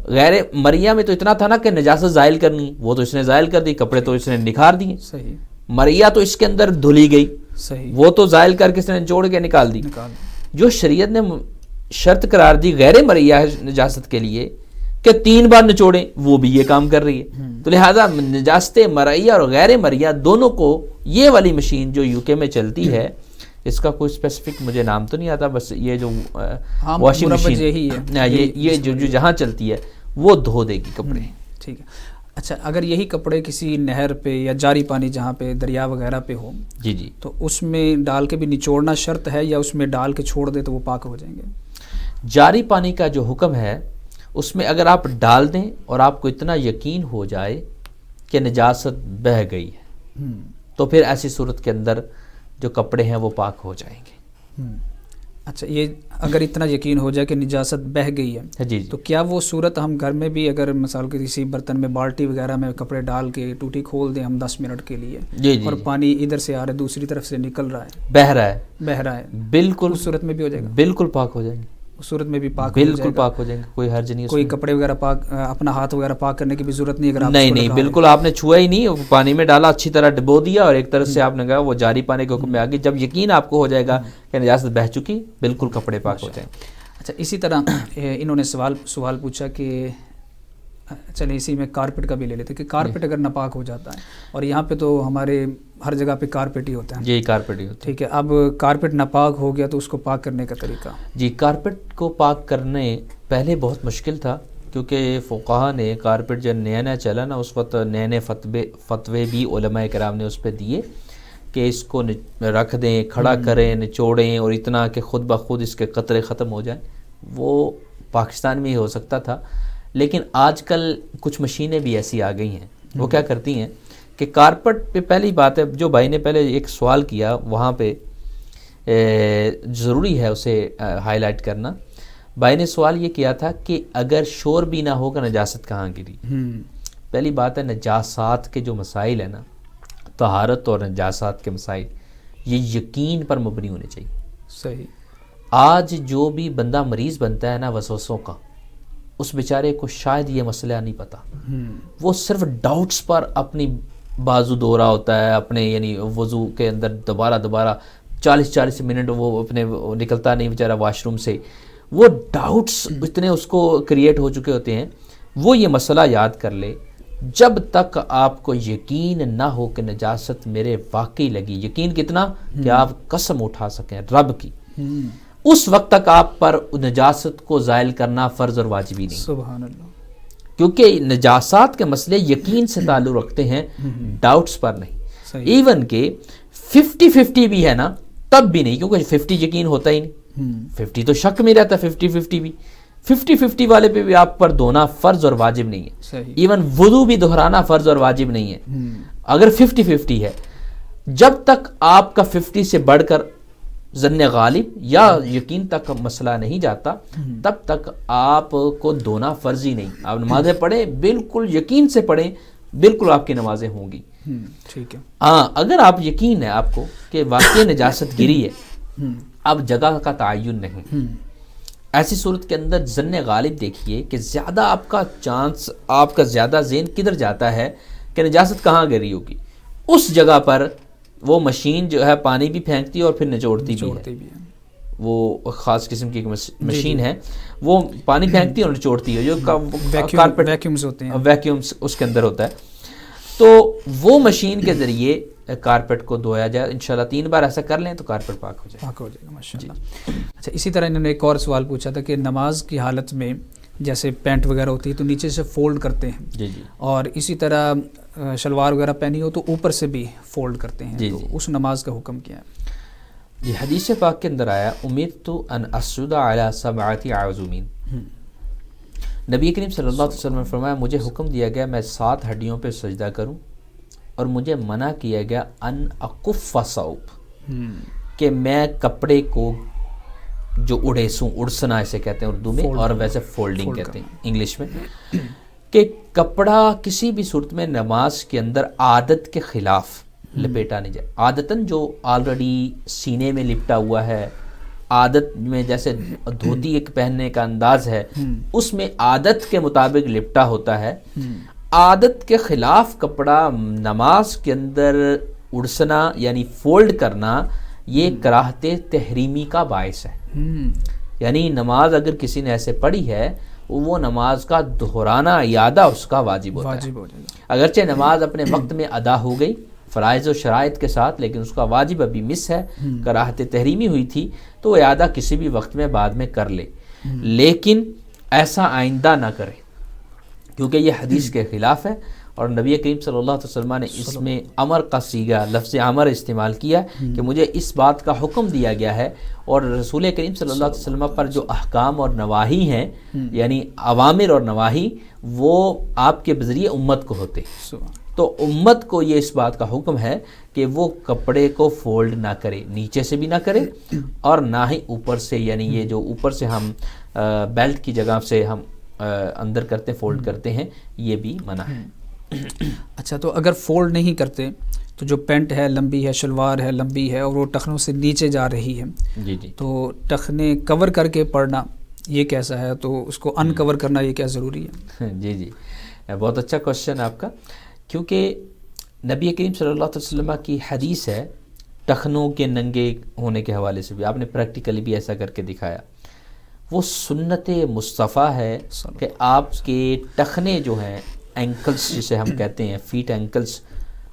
B: غیر مریا میں تو اتنا تھا نا کہ نجاست زائل کرنی، وہ تو اس نے زائل کر دی، کپڑے تو اس نے نکھار دیے.
A: صحیح.
B: مریا تو اس کے اندر دھلی گئی،
A: صحیح،
B: وہ تو زائل کر کے اس نے جوڑ کے نکال دی. جو شریعت نے شرط قرار دی غیر مریا نجاست کے لیے کہ 3 بار نچوڑیں، وہ بھی یہ کام کر رہی ہے. تو لہٰذا نجاست مریا اور غیر مریا دونوں کو یہ والی مشین جو UK میں چلتی ہے، اس کا کوئی اسپیسیفک مجھے نام تو نہیں آتا، بس یہ جو واشنگ مشین یہ جو جہاں چلتی ہے وہ دھو دے گی کپڑے.
A: ٹھیک ہے. اچھا، اگر یہی کپڑے کسی نہر پہ یا جاری پانی جہاں پہ دریا وغیرہ پہ ہو،
B: جی جی،
A: تو اس میں ڈال کے بھی نچوڑنا شرط ہے یا اس میں ڈال کے چھوڑ دے تو وہ پاک ہو جائیں گے؟
B: جاری پانی کا جو حکم ہے اس میں اگر آپ ڈال دیں اور آپ کو اتنا یقین ہو جائے کہ نجاست بہہ گئی ہے تو پھر ایسی صورت کے اندر جو کپڑے ہیں وہ پاک ہو جائیں گے.
A: اچھا، یہ اگر اتنا یقین ہو جائے کہ نجاست بہہ گئی ہے،
B: جی
A: تو کیا وہ صورت ہم گھر میں بھی اگر مثال کے کسی برتن میں بالٹی وغیرہ میں کپڑے ڈال کے ٹوٹی کھول دیں ہم 10 منٹ کے لیے،
B: جی جی،
A: اور پانی ادھر سے آ رہا ہے دوسری طرف سے نکل رہا ہے،
B: بہہ رہا ہے،
A: بالکل اس صورت میں بھی ہو جائے گا؟
B: بالکل پاک ہو جائیں گے،
A: اس صورت میں بھی پاک
B: بالکل پاک ہو جائیں گے، کوئی حرج نہیں.
A: کوئی کپڑے وغیرہ پاک، اپنا ہاتھ وغیرہ پاک کرنے کی بھی ضرورت نہیں؟ اگر آپ
B: نہیں، بالکل آپ نے چھوا ہی نہیں، پانی میں ڈالا، اچھی طرح ڈبو دیا اور ایک طرف سے آپ نے کہا وہ جاری پانی کے حکم میں آ گئی. جب یقین آپ کو ہو جائے گا کہ نجاست بہہ چکی، بالکل کپڑے پاک ہو جائیں.
A: اچھا، اسی طرح انہوں نے سوال پوچھا کہ چلیں اسی میں کارپیٹ کا بھی لے لیتے کہ کارپیٹ اگر ناپاک ہو جاتا ہے، اور یہاں پہ تو ہمارے ہر جگہ پہ کارپیٹ ہی ہوتا ہے.
B: جی، کارپیٹ ہی ہوتا ہے.
A: ٹھیک ہے. اب کارپیٹ ناپاک ہو گیا تو اس کو پاک کرنے کا طریقہ؟
B: جی، کارپیٹ کو پاک کرنے پہلے بہت مشکل تھا، کیونکہ فقہا نے کارپیٹ جب نیا چلا نا اس وقت نئے فتوے بھی علماء کرام نے اس پہ دیے کہ اس کو رکھ دیں، کھڑا کریں، نچوڑیں اور اتنا کہ خود بخود اس کے قطرے ختم ہو جائیں. وہ پاکستان میں ہی ہو سکتا تھا، لیکن آج کل کچھ مشینیں بھی ایسی آ گئی ہیں. وہ کیا کرتی ہیں کہ کارپیٹ پہ پہلی بات ہے، جو بھائی نے پہلے ایک سوال کیا وہاں پہ ضروری ہے اسے ہائی لائٹ کرنا. بھائی نے سوال یہ کیا تھا کہ اگر شور بھی نہ ہوگا نجاست کہاں گری؟ پہلی بات ہے نجاسات کے جو مسائل ہیں نا، طہارت اور نجاسات کے مسائل، یہ یقین پر مبنی ہونے چاہیے.
A: صحیح.
B: آج جو بھی بندہ مریض بنتا ہے نا وسوسوں کا، اس بیچارے کو شاید یہ مسئلہ نہیں پتا، وہ صرف ڈاؤٹس پر اپنی بازو دو رہا ہوتا ہے، اپنے یعنی وضو کے اندر دوبارہ 40 منٹ وہ اپنے نکلتا نہیں بیچارہ واش روم سے، وہ ڈاؤٹس اتنے اس کو کریٹ ہو چکے ہوتے ہیں. وہ یہ مسئلہ یاد کر لے، جب تک آپ کو یقین نہ ہو کہ نجاست میرے واقعی لگی، یقین کتنا کہ آپ قسم اٹھا سکیں رب کی، اس وقت تک آپ پر نجاست کو زائل کرنا فرض اور واجبی نہیں.
A: سبحان اللہ.
B: کیونکہ نجاسات کے مسئلے یقین سے تعلق رکھتے ہیں، ڈاؤٹس پر نہیں. ایون کہ 50-50 بھی ہے نا تب بھی نہیں، کیونکہ 50 یقین ہوتا ہی نہیں، 50 تو شک میں رہتا ہے. 50-50 بھی 50-50 والے پہ بھی آپ پر دھونا فرض اور واجب نہیں ہے. ایون وضو بھی دہرانا فرض اور واجب نہیں ہے اگر 50-50 ہے. جب تک آپ کا 50 سے بڑھ کر ظن غالب یا یقین تک مسئلہ نہیں جاتا، تب تک آپ کو دھونا فرض ہی نہیں. آپ نمازیں پڑھیں بالکل یقین سے پڑھیں، بالکل آپ کی نمازیں ہوں گی.
A: ٹھیک ہے.
B: ہاں اگر آپ یقین ہے آپ کو کہ واقعی نجاست گری ہے، اب جگہ کا تعین نہیں، ایسی صورت کے اندر ظن غالب دیکھیے کہ زیادہ آپ کا چانس، آپ کا زیادہ ذہن کدھر جاتا ہے کہ نجاست کہاں گری ہوگی، اس جگہ پر وہ مشین جو ہے پانی بھی پھینکتی ہے اور پھر نچوڑتی بھی ہے. وہ خاص قسم کی مشین ہے، وہ پانی پھینکتی ہے اور نچوڑتی ہے، جو
A: ویکیومز ہوتے ہیں،
B: ویکیومز اس کے اندر ہوتا ہے. تو وہ مشین کے ذریعے کارپیٹ کو دھویا جائے. انشاءاللہ 3 بار ایسا کر لیں تو کارپیٹ پاک ہو جائے.
A: پاک ہو جائے گا ماشاءاللہ. اچھا، اسی طرح انہوں نے ایک اور سوال پوچھا تھا کہ نماز کی حالت میں جیسے پینٹ وغیرہ ہوتی ہے تو نیچے سے فولڈ کرتے ہیں،
B: جی
A: اور اسی طرح شلوار وغیرہ پہنی ہو تو اوپر سے بھی فولڈ کرتے ہیں، تو اس نماز کا حکم کیا ہے؟
B: جی حدیث پاک کے اندر آیا امرت ان اسجد علی 7 عظمین. نبی کریم صلی اللہ علیہ وسلم نے فرمایا مجھے حکم دیا گیا میں 7 ہڈیوں پہ سجدہ کروں، اور مجھے منع کیا گیا ان اکف ثوب، کہ میں کپڑے کو جو اڑیسوں، اڑسنا اسے کہتے ہیں اردو میں، اور ویسے فولڈنگ کہتے ہیں انگلش میں، کہ کپڑا کسی بھی صورت میں نماز کے اندر عادت کے خلاف لپیٹا نہیں جائے. عادتاً جو آلریڈی سینے میں لپٹا ہوا ہے، عادت میں جیسے دھوتی ایک پہننے کا انداز ہے، اس میں عادت کے مطابق لپٹا ہوتا ہے. عادت کے خلاف کپڑا نماز کے اندر اڑسنا یعنی فولڈ کرنا، یہ کراہت تحریمی کا باعث ہے. یعنی نماز اگر کسی نے ایسے پڑھی ہے، وہ نماز کا دہرانا اعادہ اس کا واجب ہوتا ہے. اگرچہ نماز اپنے وقت میں ادا ہو گئی فرائض و شرائط کے ساتھ، لیکن اس کا واجب ابھی مس ہے، کراہت تحریمی ہوئی تھی، تو وہ اعادہ کسی بھی وقت میں بعد میں کر لے. لیکن ایسا آئندہ نہ کرے، کیونکہ یہ حدیث کے خلاف ہے. اور نبی کریم صلی اللہ علیہ وسلم نے اس میں امر کا صیغہ، لفظ امر استعمال کیا کہ مجھے اس بات کا حکم دیا گیا ہے. اور رسول کریم صلی اللہ علیہ وسلم پر جو احکام اور نواہی ہیں، یعنی اوامر اور نواہی، وہ آپ کے ذریعے امت کو ہوتے. تو امت کو یہ اس بات کا حکم ہے کہ وہ کپڑے کو فولڈ نہ کرے، نیچے سے بھی نہ کرے اور نہ ہی اوپر سے، یعنی یہ جو اوپر سے ہم بیلٹ کی جگہ سے ہم اندر کرتے فولڈ کرتے ہیں، یہ بھی منع ہے.
A: اچھا، تو اگر فولڈ نہیں کرتے تو جو پینٹ ہے لمبی ہے، شلوار ہے لمبی ہے، اور وہ ٹخنوں سے نیچے جا رہی ہے،
B: جی
A: تو ٹخنے کور کر کے پڑھنا یہ کیسا ہے؟ تو اس کو ان کور کرنا یہ کیا ضروری ہے؟
B: جی بہت اچھا کوشچن آپ کا، کیونکہ نبی کریم صلی اللہ علیہ وسلم کی حدیث ہے ٹخنوں کے ننگے ہونے کے حوالے سے بھی، آپ نے پریکٹیکلی بھی ایسا کر کے دکھایا. وہ سنت مصطفیٰ ہے کہ آپ کے ٹخنے جو ہیں، اینکلز جسے ہم کہتے ہیں، fat ankles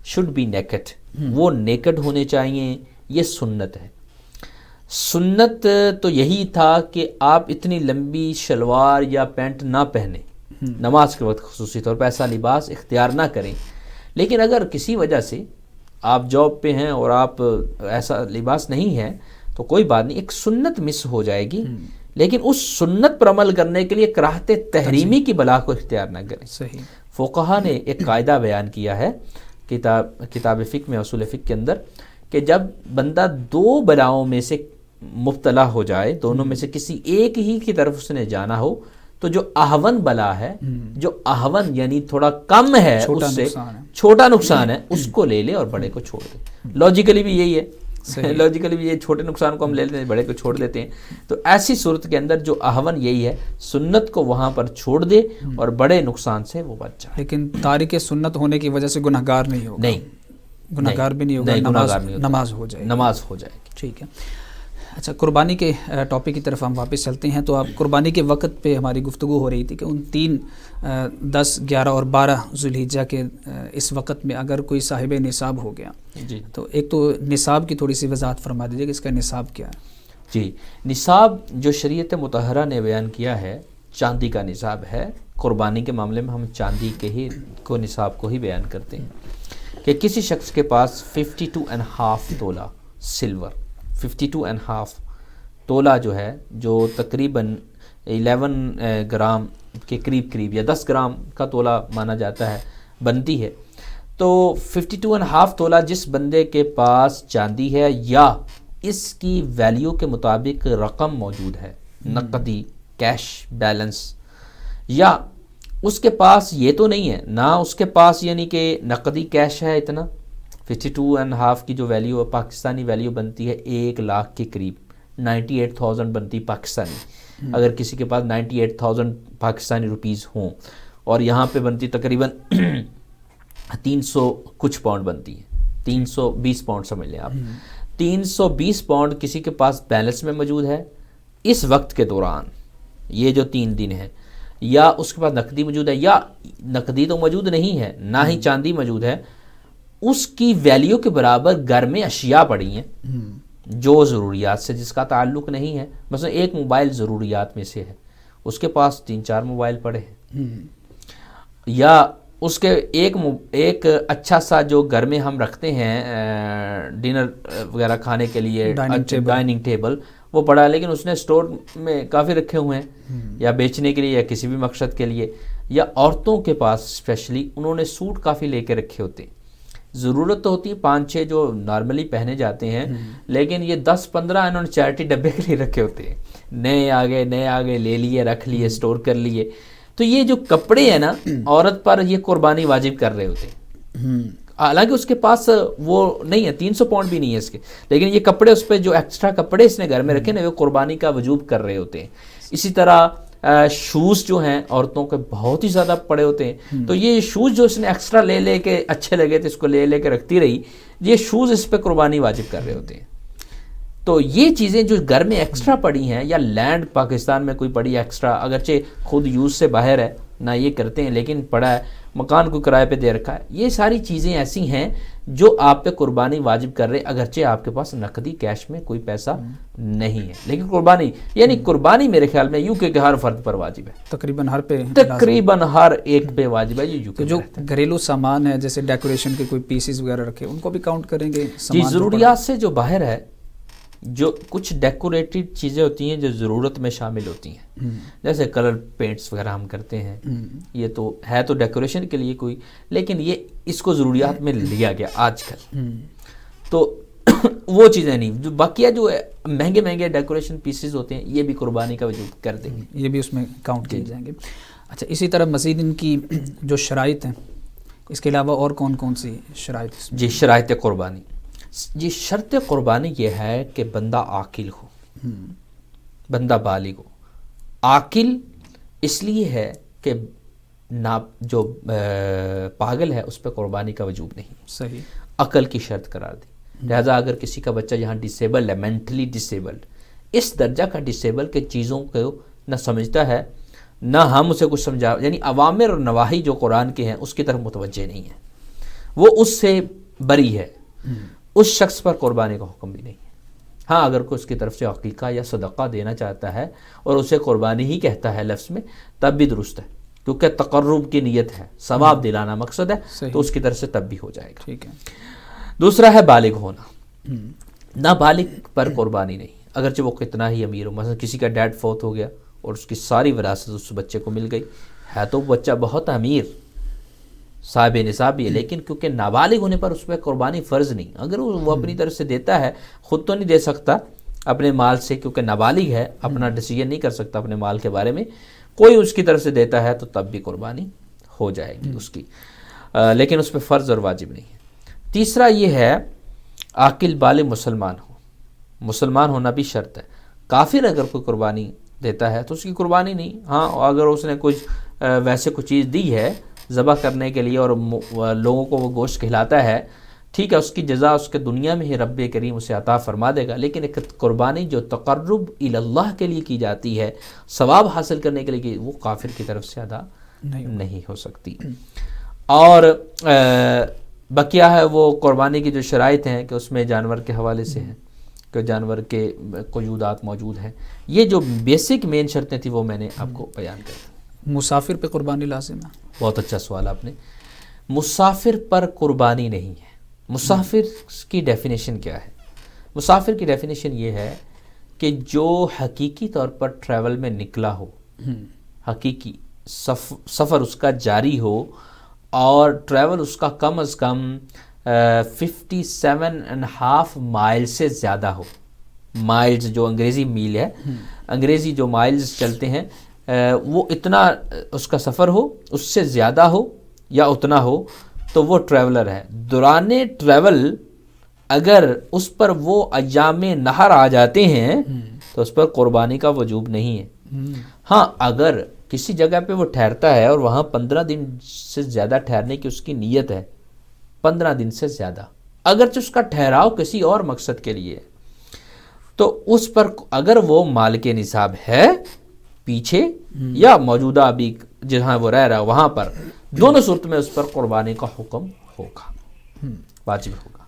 B: should be naked, وہ نیکڈ ہونے چاہیے. یہ سنت ہے. سنت تو یہی تھا کہ آپ اتنی لمبی شلوار یا پینٹ نہ پہنیں نماز کے وقت، خصوصی طور پر ایسا لباس اختیار نہ کریں. لیکن اگر کسی وجہ سے آپ جاب پہ ہیں اور آپ ایسا لباس نہیں ہے تو کوئی بات نہیں، ایک سنت مس ہو جائے گی، لیکن اس سنت پر عمل کرنے کے لیے کراہت تحریمی کی بلا کو اختیار نہ کریں.
A: صحیح.
B: فقہا نے ایک قاعدہ بیان کیا ہے کتاب فقہ میں، اصول فقہ کے اندر، کہ جب بندہ 2 بلاؤں میں سے مبتلا ہو جائے، دونوں میں سے کسی ایک ہی کی طرف اس نے جانا ہو، تو جو اہون بلا ہے، جو اہون یعنی تھوڑا کم ہے، اس سے چھوٹا نقصان ہے، اس کو لے لے اور بڑے کو چھوڑ دے. لاجیکلی بھی یہی ہے لوجیکلی بھی یہ چھوٹے نقصان کو ہم لے لیتے ہیں، بڑے کو چھوڑ دیتے ہیں. تو ایسی صورت کے اندر جو احون یہی ہے، سنت کو وہاں پر چھوڑ دے اور بڑے نقصان سے وہ بچ جائے.
A: لیکن تارک سنت ہونے کی وجہ سے گناہگار نہیں ہوگا.
B: نہیں،
A: گناہگار بھی نہیں ہوگا، نماز ہو جائے گی.
B: نماز ہو جائے گی.
A: ٹھیک ہے. اچھا، قربانی کے ٹاپک کی طرف ہم واپس چلتے ہیں. تو آپ قربانی کے وقت پہ ہماری گفتگو ہو رہی تھی کہ ان 3، 10، 11 اور 12 ذوالحجہ کے اس وقت میں اگر کوئی صاحب نصاب ہو گیا،
B: جی،
A: تو ایک تو نصاب کی تھوڑی سی وضاحت فرما دیجیے کہ اس کا نصاب کیا ہے.
B: جی، نصاب جو شریعت مطہرہ نے بیان کیا ہے چاندی کا نصاب ہے. قربانی کے معاملے میں ہم چاندی کے ہی کو نصاب کو ہی بیان کرتے ہیں کہ کسی شخص کے پاس 52.5 تولہ سلور، 52.5 تولہ جو ہے، جو تقریباً 11 گرام کے قریب یا 10 گرام کا تولہ مانا جاتا ہے، بنتی ہے. تو 52.5 تولہ جس بندے کے پاس چاندی ہے یا اس کی ویلیو کے مطابق رقم موجود ہے، نقدی کیش بیلنس، یا اس کے پاس یہ تو نہیں ہے نہ اس کے پاس یعنی کہ نقدی کیش ہے اتنا. 52.5 کی جو ویلیو پاکستانی ویلیو بنتی ہے 1 لاکھ کے قریب، 98,000 بنتی پاکستانی. اگر کسی کے پاس 98,000 پاکستانی روپیز ہوں اور یہاں پہ بنتی تقریباً 300 کچھ پاؤنڈ بنتی ہے، 320 پاؤنڈ سمجھ لیں آپ. 320 پاؤنڈ کسی کے پاس بیلنس میں موجود ہے اس وقت کے دوران، یہ جو 3 دن ہے، یا اس کے پاس نقدی موجود ہے، یا نقدی تو موجود نہیں ہے، نہ ہی چاندی موجود ہے، اس کی ویلیو کے برابر گھر میں اشیاء پڑی ہیں جو ضروریات سے جس کا تعلق نہیں ہے. مثلا ایک موبائل ضروریات میں سے ہے، اس کے پاس 3-4 موبائل پڑے ہیں، یا اس کے ایک اچھا سا جو گھر میں ہم رکھتے ہیں ڈنر وغیرہ کھانے کے لیے ڈائننگ ٹیبل، وہ پڑا ہے، لیکن اس نے اسٹور میں کافی رکھے ہوئے ہیں، یا بیچنے کے لیے یا کسی بھی مقصد کے لیے. یا عورتوں کے پاس اسپیشلی انہوں نے سوٹ کافی لے کے رکھے ہوتے ہیں. ضرورت تو ہوتی ہے 5-6 جو نارملی پہنے جاتے ہیں، لیکن یہ 10-15 انہوں نے چیریٹی ڈبے کے لیے رکھے ہوتے ہیں. نئے آگے لے لیے، رکھ لیے، اسٹور کر لیے. تو یہ جو کپڑے ہیں نا، عورت پر یہ قربانی واجب کر رہے ہوتے ہیں. حالانکہ اس کے پاس وہ نہیں ہے، 300 پاؤنڈ بھی نہیں ہے اس کے، لیکن یہ کپڑے اس پہ جو ایکسٹرا کپڑے اس نے گھر میں رکھے نا، وہ قربانی کا وجوب کر رہے ہوتے ہیں. اسی طرح شوز جو ہیں عورتوں کے بہت ہی زیادہ پڑے ہوتے ہیں. تو یہ شوز جو اس نے ایکسٹرا لے کے اچھے لگے تھے، اس کو لے کے رکھتی رہی، یہ شوز اس پہ قربانی واجب کر رہے ہوتے ہیں. تو یہ چیزیں جو گھر میں ایکسٹرا پڑی ہیں، یا لینڈ پاکستان میں کوئی پڑی ایکسٹرا، اگرچہ خود یوز سے باہر ہے، نہ یہ کرتے ہیں، لیکن پڑا ہے، مکان کو کرائے پہ دے رکھا ہے، یہ ساری چیزیں ایسی ہیں جو آپ پہ قربانی واجب کر رہے، اگرچہ آپ کے پاس نقدی کیش میں کوئی پیسہ نہیں ہے، لیکن قربانی میرے خیال میں یوں کہ ہر فرد پر واجب ہے، تقریباً ہر ایک پہ واجب ہے. یہ
A: جو گھریلو سامان ہے جیسے ڈیکوریشن کے کوئی پیسز وغیرہ رکھے، ان کو بھی کاؤنٹ کریں گے؟
B: جی، ضروریات سے جو باہر ہے، جو کچھ ڈیکوریٹڈ چیزیں ہوتی ہیں جو ضرورت میں شامل ہوتی ہیں، جیسے کلر پینٹس وغیرہ ہم کرتے ہیں، یہ تو ہے تو ڈیکوریشن کے لیے کوئی، لیکن یہ اس کو ضروریات میں لیا گیا آج کل. تو وہ چیزیں نہیں، جو باقیہ جو مہنگے ڈیکوریشن پیسز ہوتے ہیں، یہ بھی قربانی کا وجود کر دیں گے،
A: یہ بھی اس میں کاؤنٹ کیے جائیں گے. اچھا، اسی طرح مزید ان کی جو شرائط ہیں، اس کے علاوہ اور کون سی شرائط؟
B: جی، شرائط قربانی. جی، شرط قربانی یہ ہے کہ بندہ عاقل ہو، بندہ بالغ ہو. عاقل اس لیے ہے کہ جو پاگل ہے اس پہ قربانی کا وجوب نہیں،
A: صحیح،
B: عقل کی شرط قرار دی. لہذا اگر کسی کا بچہ یہاں ڈسیبلڈ ہے، مینٹلی ڈسیبلڈ، اس درجہ کا ڈسیبل کہ چیزوں کو نہ سمجھتا ہے، نہ ہم اسے کچھ سمجھا، یعنی اوامر اور نواہی جو قرآن کے ہیں اس کی طرف متوجہ نہیں ہے، وہ اس سے بری ہے، اس شخص پر قربانی کا حکم بھی نہیں ہے. ہاں، اگر کوئی اس کی طرف سے عقیقہ یا صدقہ دینا چاہتا ہے اور اسے قربانی ہی کہتا ہے لفظ میں، تب بھی درست ہے، کیونکہ تقرب کی نیت ہے، ثواب دلانا مقصد ہے، تو اس کی طرف سے تب بھی ہو جائے گا.
A: ٹھیک ہے.
B: دوسرا ہے بالغ ہونا. نابالغ پر قربانی نہیں، اگرچہ وہ کتنا ہی امیر ہو. مثلا کسی کا ڈیڈ فوت ہو گیا اور اس کی ساری وراثت اس بچے کو مل گئی، ہے تو بچہ بہت امیر، صاحب نصاب بھی ہے، لیکن کیونکہ نابالغ ہونے پر اس پہ قربانی فرض نہیں. اگر وہ اپنی طرف سے دیتا ہے، خود تو نہیں دے سکتا اپنے مال سے، کیونکہ نابالغ ہے، اپنا ڈیسیژن نہیں کر سکتا اپنے مال کے بارے میں، کوئی اس کی طرف سے دیتا ہے تو تب بھی قربانی ہو جائے گی اس کی، لیکن اس پہ فرض اور واجب نہیں ہے. تیسرا یہ ہے عاقل بالغ مسلمان ہو. مسلمان ہونا بھی شرط ہے. کافر اگر کوئی قربانی دیتا ہے تو اس کی قربانی نہیں. ہاں اگر اس نے کچھ ویسے کچھ چیز دی ہے ذبح کرنے کے لیے اور لوگوں کو وہ گوشت کھلاتا ہے, ٹھیک ہے, اس کی جزا اس کے دنیا میں ہی رب کریم اسے عطا فرما دے گا. لیکن ایک قربانی جو تقرب الی اللہ کے لیے کی جاتی ہے, ثواب حاصل کرنے کے لیے, وہ کافر کی طرف سے ادا نہیں ہو سکتی. اور بقیہ ہے وہ قربانی کی جو شرائط ہیں کہ اس میں جانور کے حوالے سے ہیں کہ جانور کے قیودات موجود ہیں. یہ جو بیسک مین شرطیں تھیں وہ میں نے آپ کو بیان کر دی.
A: مسافر پہ قربانی لازم ہے؟
B: بہت اچھا سوال آپ نے. مسافر پر قربانی نہیں ہے. مسافر کی ڈیفینیشن کیا ہے؟ مسافر کی ڈیفینیشن یہ ہے کہ جو حقیقی طور پر ٹریول میں نکلا ہو, حقیقی سفر اس کا جاری ہو اور ٹریول اس کا کم از کم 57.5 مائل سے زیادہ ہو. مائلز جو انگریزی میل ہے, انگریزی جو مائلز چلتے ہیں وہ اتنا اس کا سفر ہو, اس سے زیادہ ہو یا اتنا ہو تو وہ ٹریولر ہے. دوران ٹریول اگر اس پر وہ ایام نہر آ جاتے ہیں تو اس پر قربانی کا وجوب نہیں ہے. ہاں اگر کسی جگہ پہ وہ ٹھہرتا ہے اور وہاں 15 دن سے زیادہ ٹھہرنے کی اس کی نیت ہے, 15 دن سے زیادہ, اگرچہ اس کا ٹھہراؤ کسی اور مقصد کے لیے, تو اس پر اگر وہ مالک نصاب ہے پیچھے یا موجودہ ابھی جہاں وہ رہ رہا ہے وہاں پر, دونوں صورت میں اس پر قربانی کا حکم ہوگا, واجب ہوگا.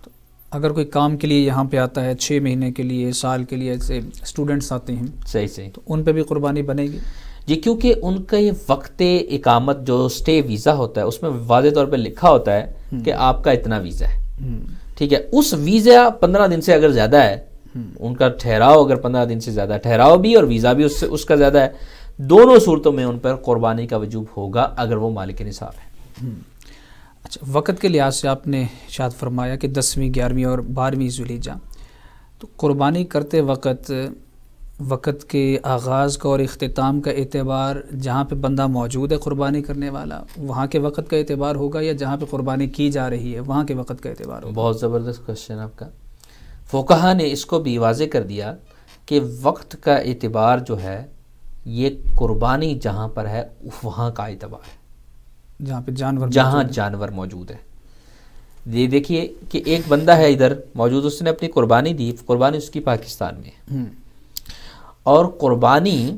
A: اگر کوئی کام کے لیے یہاں پہ آتا ہے 6 مہینے کے لیے, سال کے لیے, ایسے اسٹوڈنٹس آتے ہیں,
B: صحیح,
A: تو ان پہ بھی قربانی بنے گی؟
B: جی, کیونکہ ان کا یہ وقت اقامت جو سٹے ویزا ہوتا ہے اس میں واضح طور پہ لکھا ہوتا ہے کہ آپ کا اتنا ویزا ہے, ٹھیک ہے. اس ویزا 15 دن سے اگر زیادہ ہے, ان کا ٹھہراؤ اگر 15 دن سے زیادہ, ٹھہراؤ بھی اور ویزا بھی اس کا زیادہ ہے, دونوں صورتوں میں ان پر قربانی کا وجوب ہوگا اگر وہ مالک نصاب ہے.
A: اچھا, وقت کے لحاظ سے آپ نے ارشاد فرمایا کہ 10ویں 11ویں اور 12ویں ذوالحجہ, تو قربانی کرتے وقت کے آغاز کا اور اختتام کا اعتبار جہاں پہ بندہ موجود ہے قربانی کرنے والا وہاں کے وقت کا اعتبار ہوگا یا جہاں پہ قربانی کی جا رہی ہے وہاں کے وقت کا اعتبار ہوگا؟
B: بہت زبردست کوشچن آپ کا. فقہا نے اس کو بھی واضح کر دیا کہ وقت کا اعتبار جو ہے یہ قربانی جہاں پر ہے وہاں کا اعتبار ہے, جہاں جانور موجود ہے. یہ دیکھیے کہ ایک بندہ ہے ادھر موجود, اس نے اپنی قربانی دی, قربانی اس کی پاکستان میں ہے, اور قربانی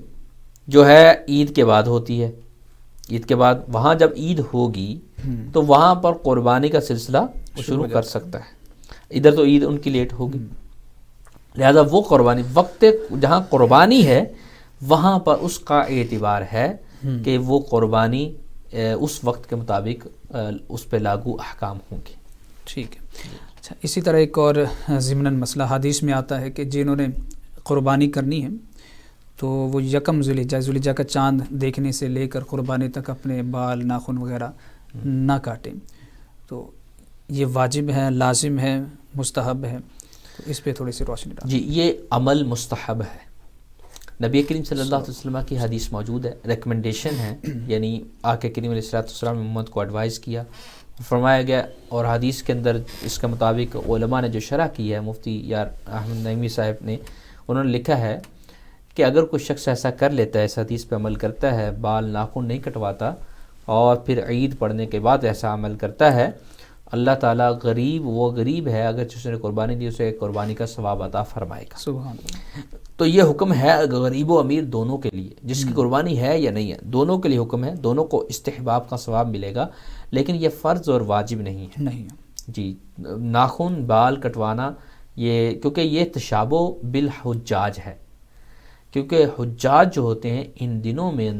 B: جو ہے عید کے بعد ہوتی ہے. عید کے بعد وہاں جب عید ہوگی تو وہاں پر قربانی کا سلسلہ شروع کر سکتا ہے. ادھر تو عید ان کی لیٹ ہوگی, لہذا وہ قربانی وقت جہاں قربانی ہے وہاں پر اس کا اعتبار ہے کہ وہ قربانی اس وقت کے مطابق اس پہ لاگو احکام ہوں گے.
A: ٹھیک ہے. اچھا, اسی طرح ایک اور ضمناً مسئلہ حدیث میں آتا ہے کہ جنہوں نے قربانی کرنی ہے تو وہ 1 ذوالحجہ کا چاند دیکھنے سے لے کر قربانی تک اپنے بال ناخن وغیرہ نہ کاٹیں, تو یہ واجب ہے, لازم ہے, مستحب ہے؟ تو اس پہ تھوڑی سی روشنی ڈالیں.
B: جی, یہ عمل مستحب ہے. نبی کریم صلی اللہ علیہ وسلم کی حدیث موجود ہے, ریکمنڈیشن ہے, یعنی آقا کریم علیہ السلام نے امت کو ایڈوائز کیا, فرمایا گیا, اور حدیث کے اندر اس کے مطابق علماء نے جو شرح کی ہے, مفتی یار احمد نعیمی صاحب نے, انہوں نے لکھا ہے کہ اگر کوئی شخص ایسا کر لیتا ہے, اس حدیث پہ عمل کرتا ہے, بال ناخن نہیں کٹواتا اور پھر عید پڑھنے کے بعد ایسا عمل کرتا ہے, اللہ تعالیٰ وہ غریب ہے, اگر جس نے قربانی دی اسے قربانی کا ثواب عطا فرمائے گا.
A: سبحان اللہ.
B: تو یہ حکم ہے غریب و امیر دونوں کے لیے, جس کی قربانی ہے یا نہیں ہے, دونوں کے لیے حکم ہے, دونوں کو استحباب کا ثواب ملے گا, لیکن یہ فرض اور واجب نہیں ہے. جی, ناخن بال کٹوانا یہ کیونکہ یہ تشابہ بالحجاج ہے, کیونکہ حجاج جو ہوتے ہیں ان دنوں میں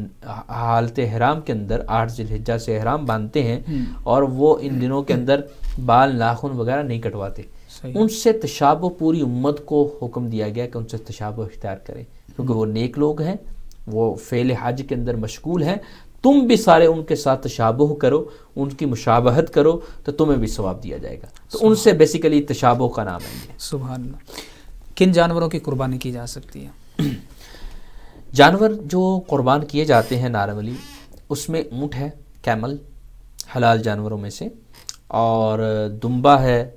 B: حالت احرام کے اندر 8 ذوالحجہ سے احرام باندھتے ہیں اور وہ ان دنوں کے اندر بال ناخن وغیرہ نہیں کٹواتے. ان سے تشابہ پوری امت کو حکم دیا گیا کہ ان سے تشابہ اختیار کریں, کیونکہ وہ نیک لوگ ہیں, وہ فعل حج کے اندر مشغول ہیں. تم بھی سارے ان کے ساتھ تشابہ کرو, ان کی مشابہت کرو, تو تمہیں بھی ثواب دیا جائے گا. تو ان سے بیسیکلی تشابہ کا نام ہے.
A: سبحان اللہ. کن جانوروں کی قربانی کی جا سکتی ہے؟
B: جانور جو قربان کیے جاتے ہیں نارملی, اس میں اونٹ ہے, کیمل حلال جانوروں میں سے, اور دمبا ہے,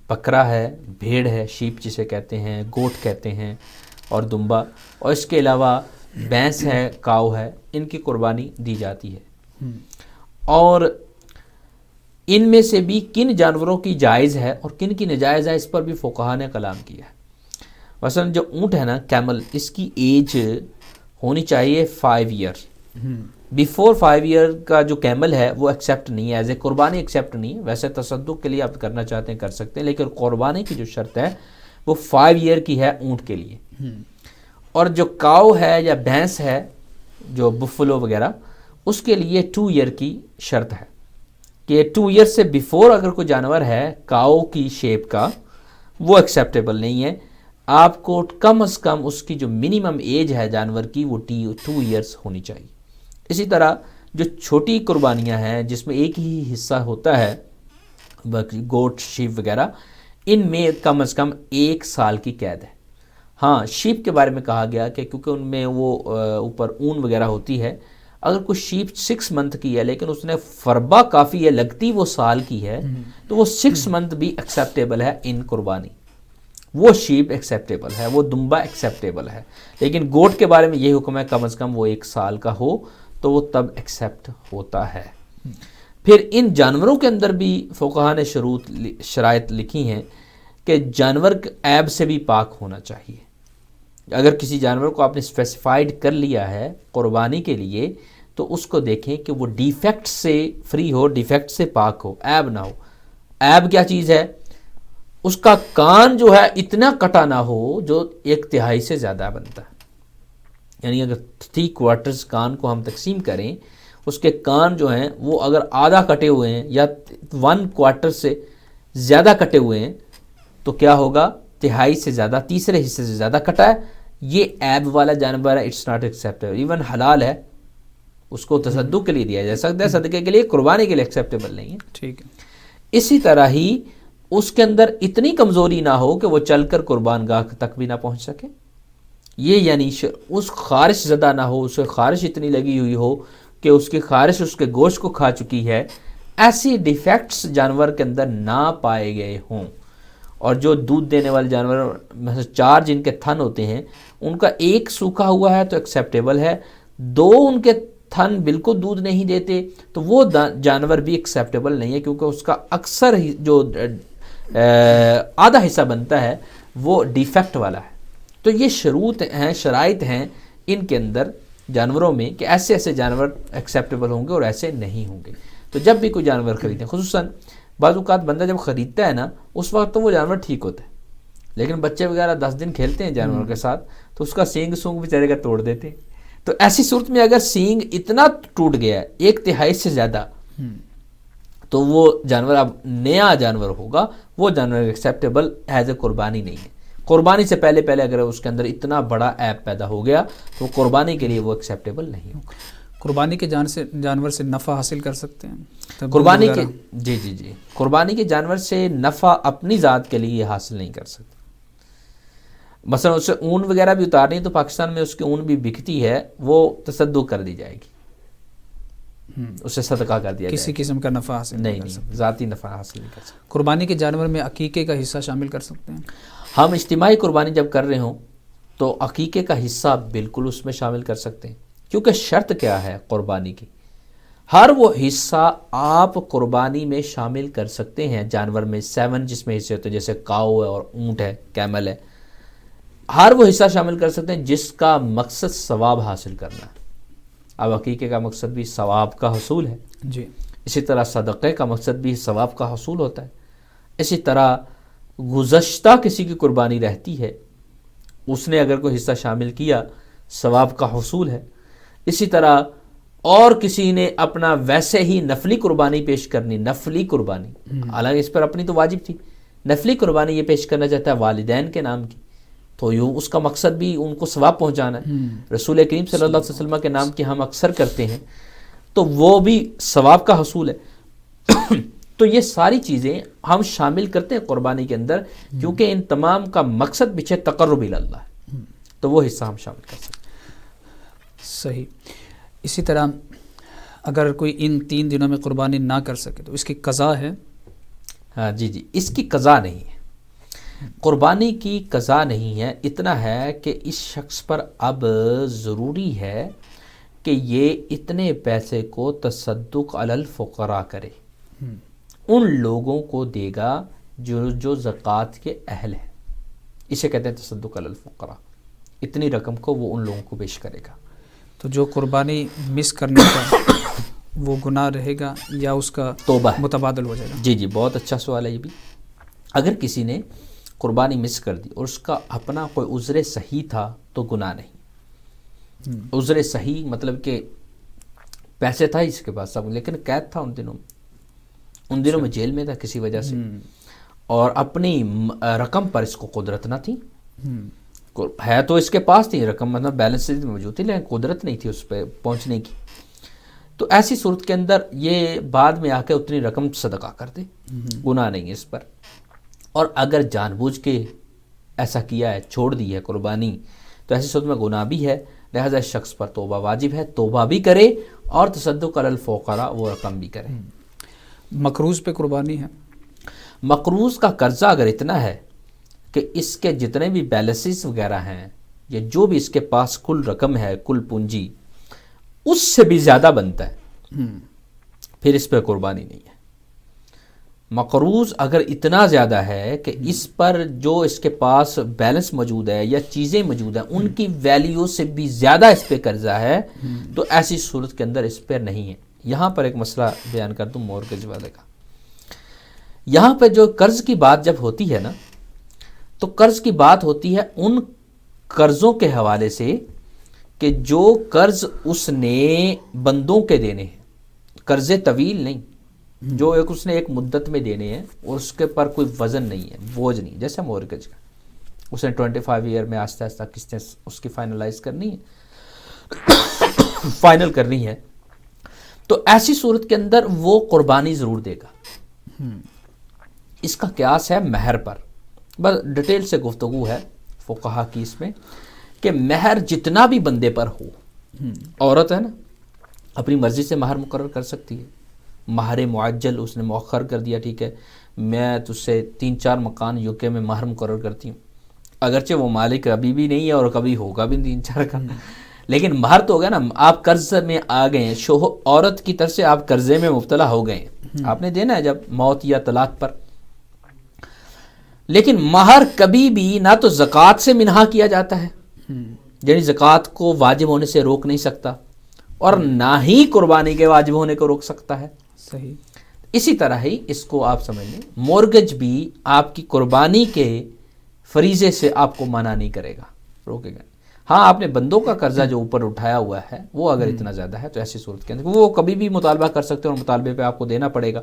B: بکرا ہے، بھیڑ ہے، شیپ جسے کہتے ہیں، گوٹ کہتے ہیں، اور دمبا، اور اس کے علاوہ بھینس ہے، کاؤ ہے، ان کی قربانی دی جاتی ہے۔ اور ان میں سے بھی کن جانوروں کی جائز ہے اور کن کی ناجائز ہے، اس پر بھی فقہاء نے کلام کیا ہے۔ مثلا جو اونٹ ہے نا، کیمل، اس کی ایج ہونی چاہیے 5 ایئر۔ بیفور 5 ایئر کا جو کیمل ہے وہ ایکسیپٹ نہیں ہے، ایز اے قربانی ایکسیپٹ نہیں ہے۔ ویسے تصدق کے لیے آپ کرنا چاہتے ہیں کر سکتے ہیں، لیکن قربانی کی جو شرط ہے وہ 5 ایئر کی ہے اونٹ کے لیے۔ اور جو کاؤ ہے یا بھینس ہے، جو بفلو وغیرہ، اس کے لیے 2 ایئر کی شرط ہے کہ 2 ایئر سے بیفور اگر کوئی جانور ہے کاؤ کی شیپ کا، وہ ایکسیپٹیبل نہیں ہے۔ آپ کو کم از کم اس کی جو منیمم ایج ہے جانور کی وہ 2 ایئرس ہونی چاہیے۔ اسی طرح جو چھوٹی قربانیاں ہیں جس میں ایک ہی حصہ ہوتا ہے، گوٹ، شیپ وغیرہ، ان میں کم از کم 1 سال کی قید ہے۔ ہاں، شیپ کے بارے میں کہا گیا کہ کیونکہ ان میں وہ اوپر اون وغیرہ ہوتی ہے، اگر کوئی شیپ 6 منتھ کی ہے لیکن اس نے فربا کافی ہے، لگتی وہ سال کی ہے، تو وہ 6 منتھ بھی ایکسیپٹیبل ہے ان قربانی، وہ شیپ ایکسیپٹیبل ہے، وہ دمبا ایکسیپٹیبل ہے۔ لیکن گوٹ کے بارے میں یہ حکم ہے کم از کم وہ 1 سال کا ہو تو وہ تب ایکسیپٹ ہوتا ہے۔ پھر ان جانوروں کے اندر بھی فقہاء نے شرائط لکھی ہیں کہ جانور عیب سے بھی پاک ہونا چاہیے۔ اگر کسی جانور کو آپ نے اسپیسیفائڈ کر لیا ہے قربانی کے لیے تو اس کو دیکھیں کہ وہ ڈیفیکٹ سے فری ہو، ڈیفیکٹ سے پاک ہو، عیب نہ ہو۔ عیب کیا چیز ہے؟ اس کا کان جو ہے اتنا کٹا نہ ہو جو 1/3 سے زیادہ بنتا ہے، یعنی اگر 3/4 کان کو ہم تقسیم کریں، اس کے کان جو ہیں وہ اگر آدھا کٹے ہوئے ہیں یا 1/4 سے زیادہ کٹے ہوئے ہیں تو کیا ہوگا؟ 1/3 سے زیادہ، تیسرے حصے سے زیادہ کٹا ہے، یہ عیب والا جانور ہے، اٹس ناٹ ایکسیپٹیبل۔ ایون حلال ہے، اس کو تصدق کے لیے دیا جا سکتا ہے، صدقے کے لیے، قربانی کے لیے ایکسیپٹیبل نہیں ہے۔
A: ٹھیک ہے۔
B: اسی طرح ہی اس کے اندر اتنی کمزوری نہ ہو کہ وہ چل کر قربان گاہ تک بھی نہ پہنچ سکے، یہ یعنی اس خارش زدہ نہ ہو، اسے خارش اتنی لگی ہوئی ہو کہ اس کی خارش اس کے گوشت کو کھا چکی ہے، ایسی ڈیفیکٹس جانور کے اندر نہ پائے گئے ہوں۔ اور جو دودھ دینے والے جانور، مثلا 4 جن کے تھن ہوتے ہیں، ان کا 1 سوکھا ہوا ہے تو ایکسیپٹیبل ہے، 2 ان کے تھن بالکل دودھ نہیں دیتے تو وہ جانور بھی ایکسیپٹیبل نہیں ہے، کیونکہ اس کا اکثر جو آدھا حصہ بنتا ہے وہ ڈیفیکٹ والا ہے۔ تو یہ شروط ہیں، شرائط ہیں ان کے اندر جانوروں میں کہ ایسے ایسے جانور ایکسیپٹیبل ہوں گے اور ایسے نہیں ہوں گے۔ تو جب بھی کوئی جانور خریدیں، خصوصاً بعض اوقات بندہ جب خریدتا ہے نا اس وقت تو وہ جانور ٹھیک ہوتا ہے، لیکن بچے وغیرہ 10 دن کھیلتے ہیں جانوروں کے ساتھ تو اس کا سینگ سونگ بیچارے کا توڑ دیتے ہیں۔ تو ایسی صورت میں اگر سینگ اتنا ٹوٹ گیا ہے 1/3 سے زیادہ، تو وہ جانور اب نیا جانور ہوگا، وہ جانور ایکسیپٹیبل ایز اے قربانی نہیں ہے۔ قربانی سے پہلے اگر اس کے اندر اتنا بڑا عیب پیدا ہو گیا تو قربانی کے لیے وہ ایکسیپٹیبل نہیں ہوگا۔
A: قربانی کے جانور سے نفع حاصل کر سکتے ہیں
B: قربانی کے جی قربانی کے جانور سے نفع اپنی ذات کے لیے حاصل نہیں کر سکتے۔ مثلا اسے اون وغیرہ بھی اتارنی ہے تو پاکستان میں اس کی اون بھی بکتی ہے، وہ تصدق کر دی جائے گی، اسے صدقہ کر دیا جائے گا،
A: کسی قسم کا نفع حاصل
B: نہیں، ذاتی نفع حاصل نہیں کر سکتے۔
A: قربانی کے جانور میں عقیقے کا حصہ شامل کر سکتے ہیں؟
B: ہم اجتماعی قربانی جب کر رہے ہوں تو عقیقے کا حصہ بالکل اس میں شامل کر سکتے ہیں، کیونکہ شرط کیا ہے قربانی کی؟ ہر وہ حصہ آپ قربانی میں شامل کر سکتے ہیں جانور میں، 7 جس میں حصے ہوتے ہیں، جیسے کاؤ ہے اور اونٹ ہے، کیمل ہے، ہر وہ حصہ شامل کر سکتے ہیں جس کا مقصد ثواب حاصل کرنا ہے۔ اب عقیقے کا مقصد بھی ثواب کا حصول ہے،
A: جی،
B: اسی طرح صدقے کا مقصد بھی ثواب کا حصول ہوتا ہے، اسی طرح گزشتہ کسی کی قربانی رہتی ہے، اس نے اگر کوئی حصہ شامل کیا ثواب کا حصول ہے، اسی طرح اور کسی نے اپنا ویسے ہی نفلی قربانی پیش کرنی، نفلی قربانی، حالانکہ اس پر اپنی تو واجب تھی، نفلی قربانی یہ پیش کرنا چاہتا ہے والدین کے نام کی، تو یہ اس کا مقصد بھی ان کو ثواب پہنچانا ہے، رسول کریم صلی اللہ علیہ وسلم کے نام کی ہم اکثر کرتے ہیں تو وہ بھی ثواب کا حصول ہے۔ تو یہ ساری چیزیں ہم شامل کرتے ہیں قربانی کے اندر، کیونکہ ان تمام کا مقصد پیچھے تقرب اللہ ہے، تو وہ حصہ ہم شامل کر سکتے ہیں۔
A: صحیح۔ اسی طرح اگر کوئی ان 3 دنوں میں قربانی نہ کر سکے تو اس کی قضا ہے؟
B: ہاں جی، اس کی قضا نہیں ہے، قربانی کی قضا نہیں ہے، اتنا ہے کہ اس شخص پر اب ضروری ہے کہ یہ اتنے پیسے کو تصدق علی الفقراء کرے، ان لوگوں کو دے گا جو زکوٰۃ کے اہل ہیں، اسے کہتے ہیں تصدق علی الفقراء، اتنی رقم کو وہ ان لوگوں کو پیش کرے گا۔
A: تو جو قربانی مس کرنے کا وہ گناہ رہے گا یا اس کا
B: توبہ ہے،
A: متبادل ہو جائے گا؟
B: جی بہت اچھا سوال ہے یہ بھی۔ اگر کسی نے قربانی مس کر دی اور اس کا اپنا کوئی عذر صحیح تھا تو گناہ نہیں۔ عذر صحیح مطلب کہ پیسے تھا اس کے پاس سب، لیکن قید تھا ان دنوں میں جیل میں تھا کسی وجہ سے، اور اپنی رقم پر اس کو قدرت نہ تھی، ہے تو اس کے پاس تھی رقم، مطلب بیلنس موجود تھی لیکن قدرت نہیں تھی اس پہ پہنچنے کی، تو ایسی صورت کے اندر یہ بعد میں آ کے اتنی رقم صدقہ کر دے، گناہ نہیں ہے اس پر۔ اور اگر جان بوجھ کے ایسا کیا ہے، چھوڑ دی ہے قربانی، تو ایسی صورت میں گناہ بھی ہے، لہذا اس شخص پر توبہ واجب ہے، توبہ بھی کرے اور تصدق علی الفقراء وہ رقم بھی کرے۔
A: مقروض پہ قربانی ہے؟
B: مقروض کا قرضہ اگر اتنا ہے کہ اس کے جتنے بھی بیلنسز وغیرہ ہیں یا جو بھی اس کے پاس کل رقم ہے، کل پونجی، اس سے بھی زیادہ بنتا ہے، پھر اس پہ قربانی نہیں ہے۔ مقروض اگر اتنا زیادہ ہے کہ اس پر جو اس کے پاس بیلنس موجود ہے یا چیزیں موجود ہیں ان کی ویلیو سے بھی زیادہ اس پہ قرضہ ہے، تو ایسی صورت کے اندر اس پہ نہیں ہے۔ یہاں پر ایک مسئلہ بیان کر دوں مورگیج والے کا۔ یہاں پہ جو قرض کی بات جب ہوتی ہے نا، تو قرض کی بات ہوتی ہے ان قرضوں کے حوالے سے کہ جو قرض اس نے بندوں کے دینے ہیں، قرض طویل نہیں، جو اس نے ایک مدت میں دینے ہیں اور اس کے پر کوئی وزن نہیں ہے، بوجھ نہیں، جیسے مورگیج کا اس نے 25 ایئر میں آہستہ آہستہ قسطیں اس کی فائنلائز کرنی ہے، فائنل کرنی ہے، تو ایسی صورت کے اندر وہ قربانی ضرور دے گا۔ اس کا قیاس ہے مہر پر، بس ڈیٹیل سے گفتگو ہے فقہا کی اس میں کہ مہر جتنا بھی بندے پر ہو، عورت ہے نا اپنی مرضی سے مہر مقرر کر سکتی ہے، مہر معجل اس نے مؤخر کر دیا، ٹھیک ہے میں تجھ سے 3-4 مکان UK میں مہر مقرر کرتی ہوں، اگرچہ وہ مالک ابھی بھی نہیں ہے اور کبھی ہوگا بھی 3-4 کا، لیکن مہر تو ہوگا نا، آپ قرض میں آ گئے ہیں، عورت کی طرف سے آپ قرضے میں مبتلا ہو گئے ہیں، آپ نے دینا ہے جب موت یا طلاق پر، لیکن مہر کبھی بھی نہ تو زکوٰۃ سے منہا کیا جاتا ہے، یعنی زکوٰۃ کو واجب ہونے سے روک نہیں سکتا، اور نہ ہی قربانی کے واجب ہونے کو روک سکتا ہے۔
A: صحیح۔
B: اسی طرح ہی اس کو آپ سمجھ لیں، مورگیج بھی آپ کی قربانی کے فریضے سے آپ کو منع نہیں کرے گا، روکے گا۔ ہاں آپ نے بندوں کا قرضہ جو اوپر اٹھایا ہوا ہے وہ اگر اتنا زیادہ ہے تو ایسی صورت کے اندر وہ کبھی بھی مطالبہ کر سکتے ہیں اور مطالبے پہ آپ کو دینا پڑے گا،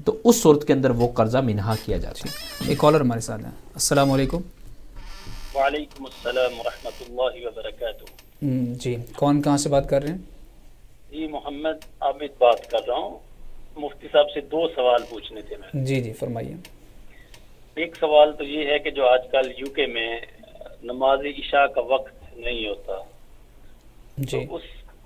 B: تو اس صورت کے اندر وہ قرضہ منہا کیا جاتا ہے۔
A: ایک کالر ہمارے ساتھ ہیں۔ السلام علیکم۔
E: وعلیکم السلام ورحمۃ اللہ وبرکاتہ۔
A: جی کون کہاں سے بات کر رہے ہیں؟
E: جی محمد عابد بات کر رہا ہوں۔ مفتی صاحب سے 2 سوال پوچھنے تھے میں۔
A: جی فرمائیے۔
E: ایک سوال تو یہ ہے کہ جو آج کل UK میں نماز عشاء کا وقت نہیں ہوتا، تو اس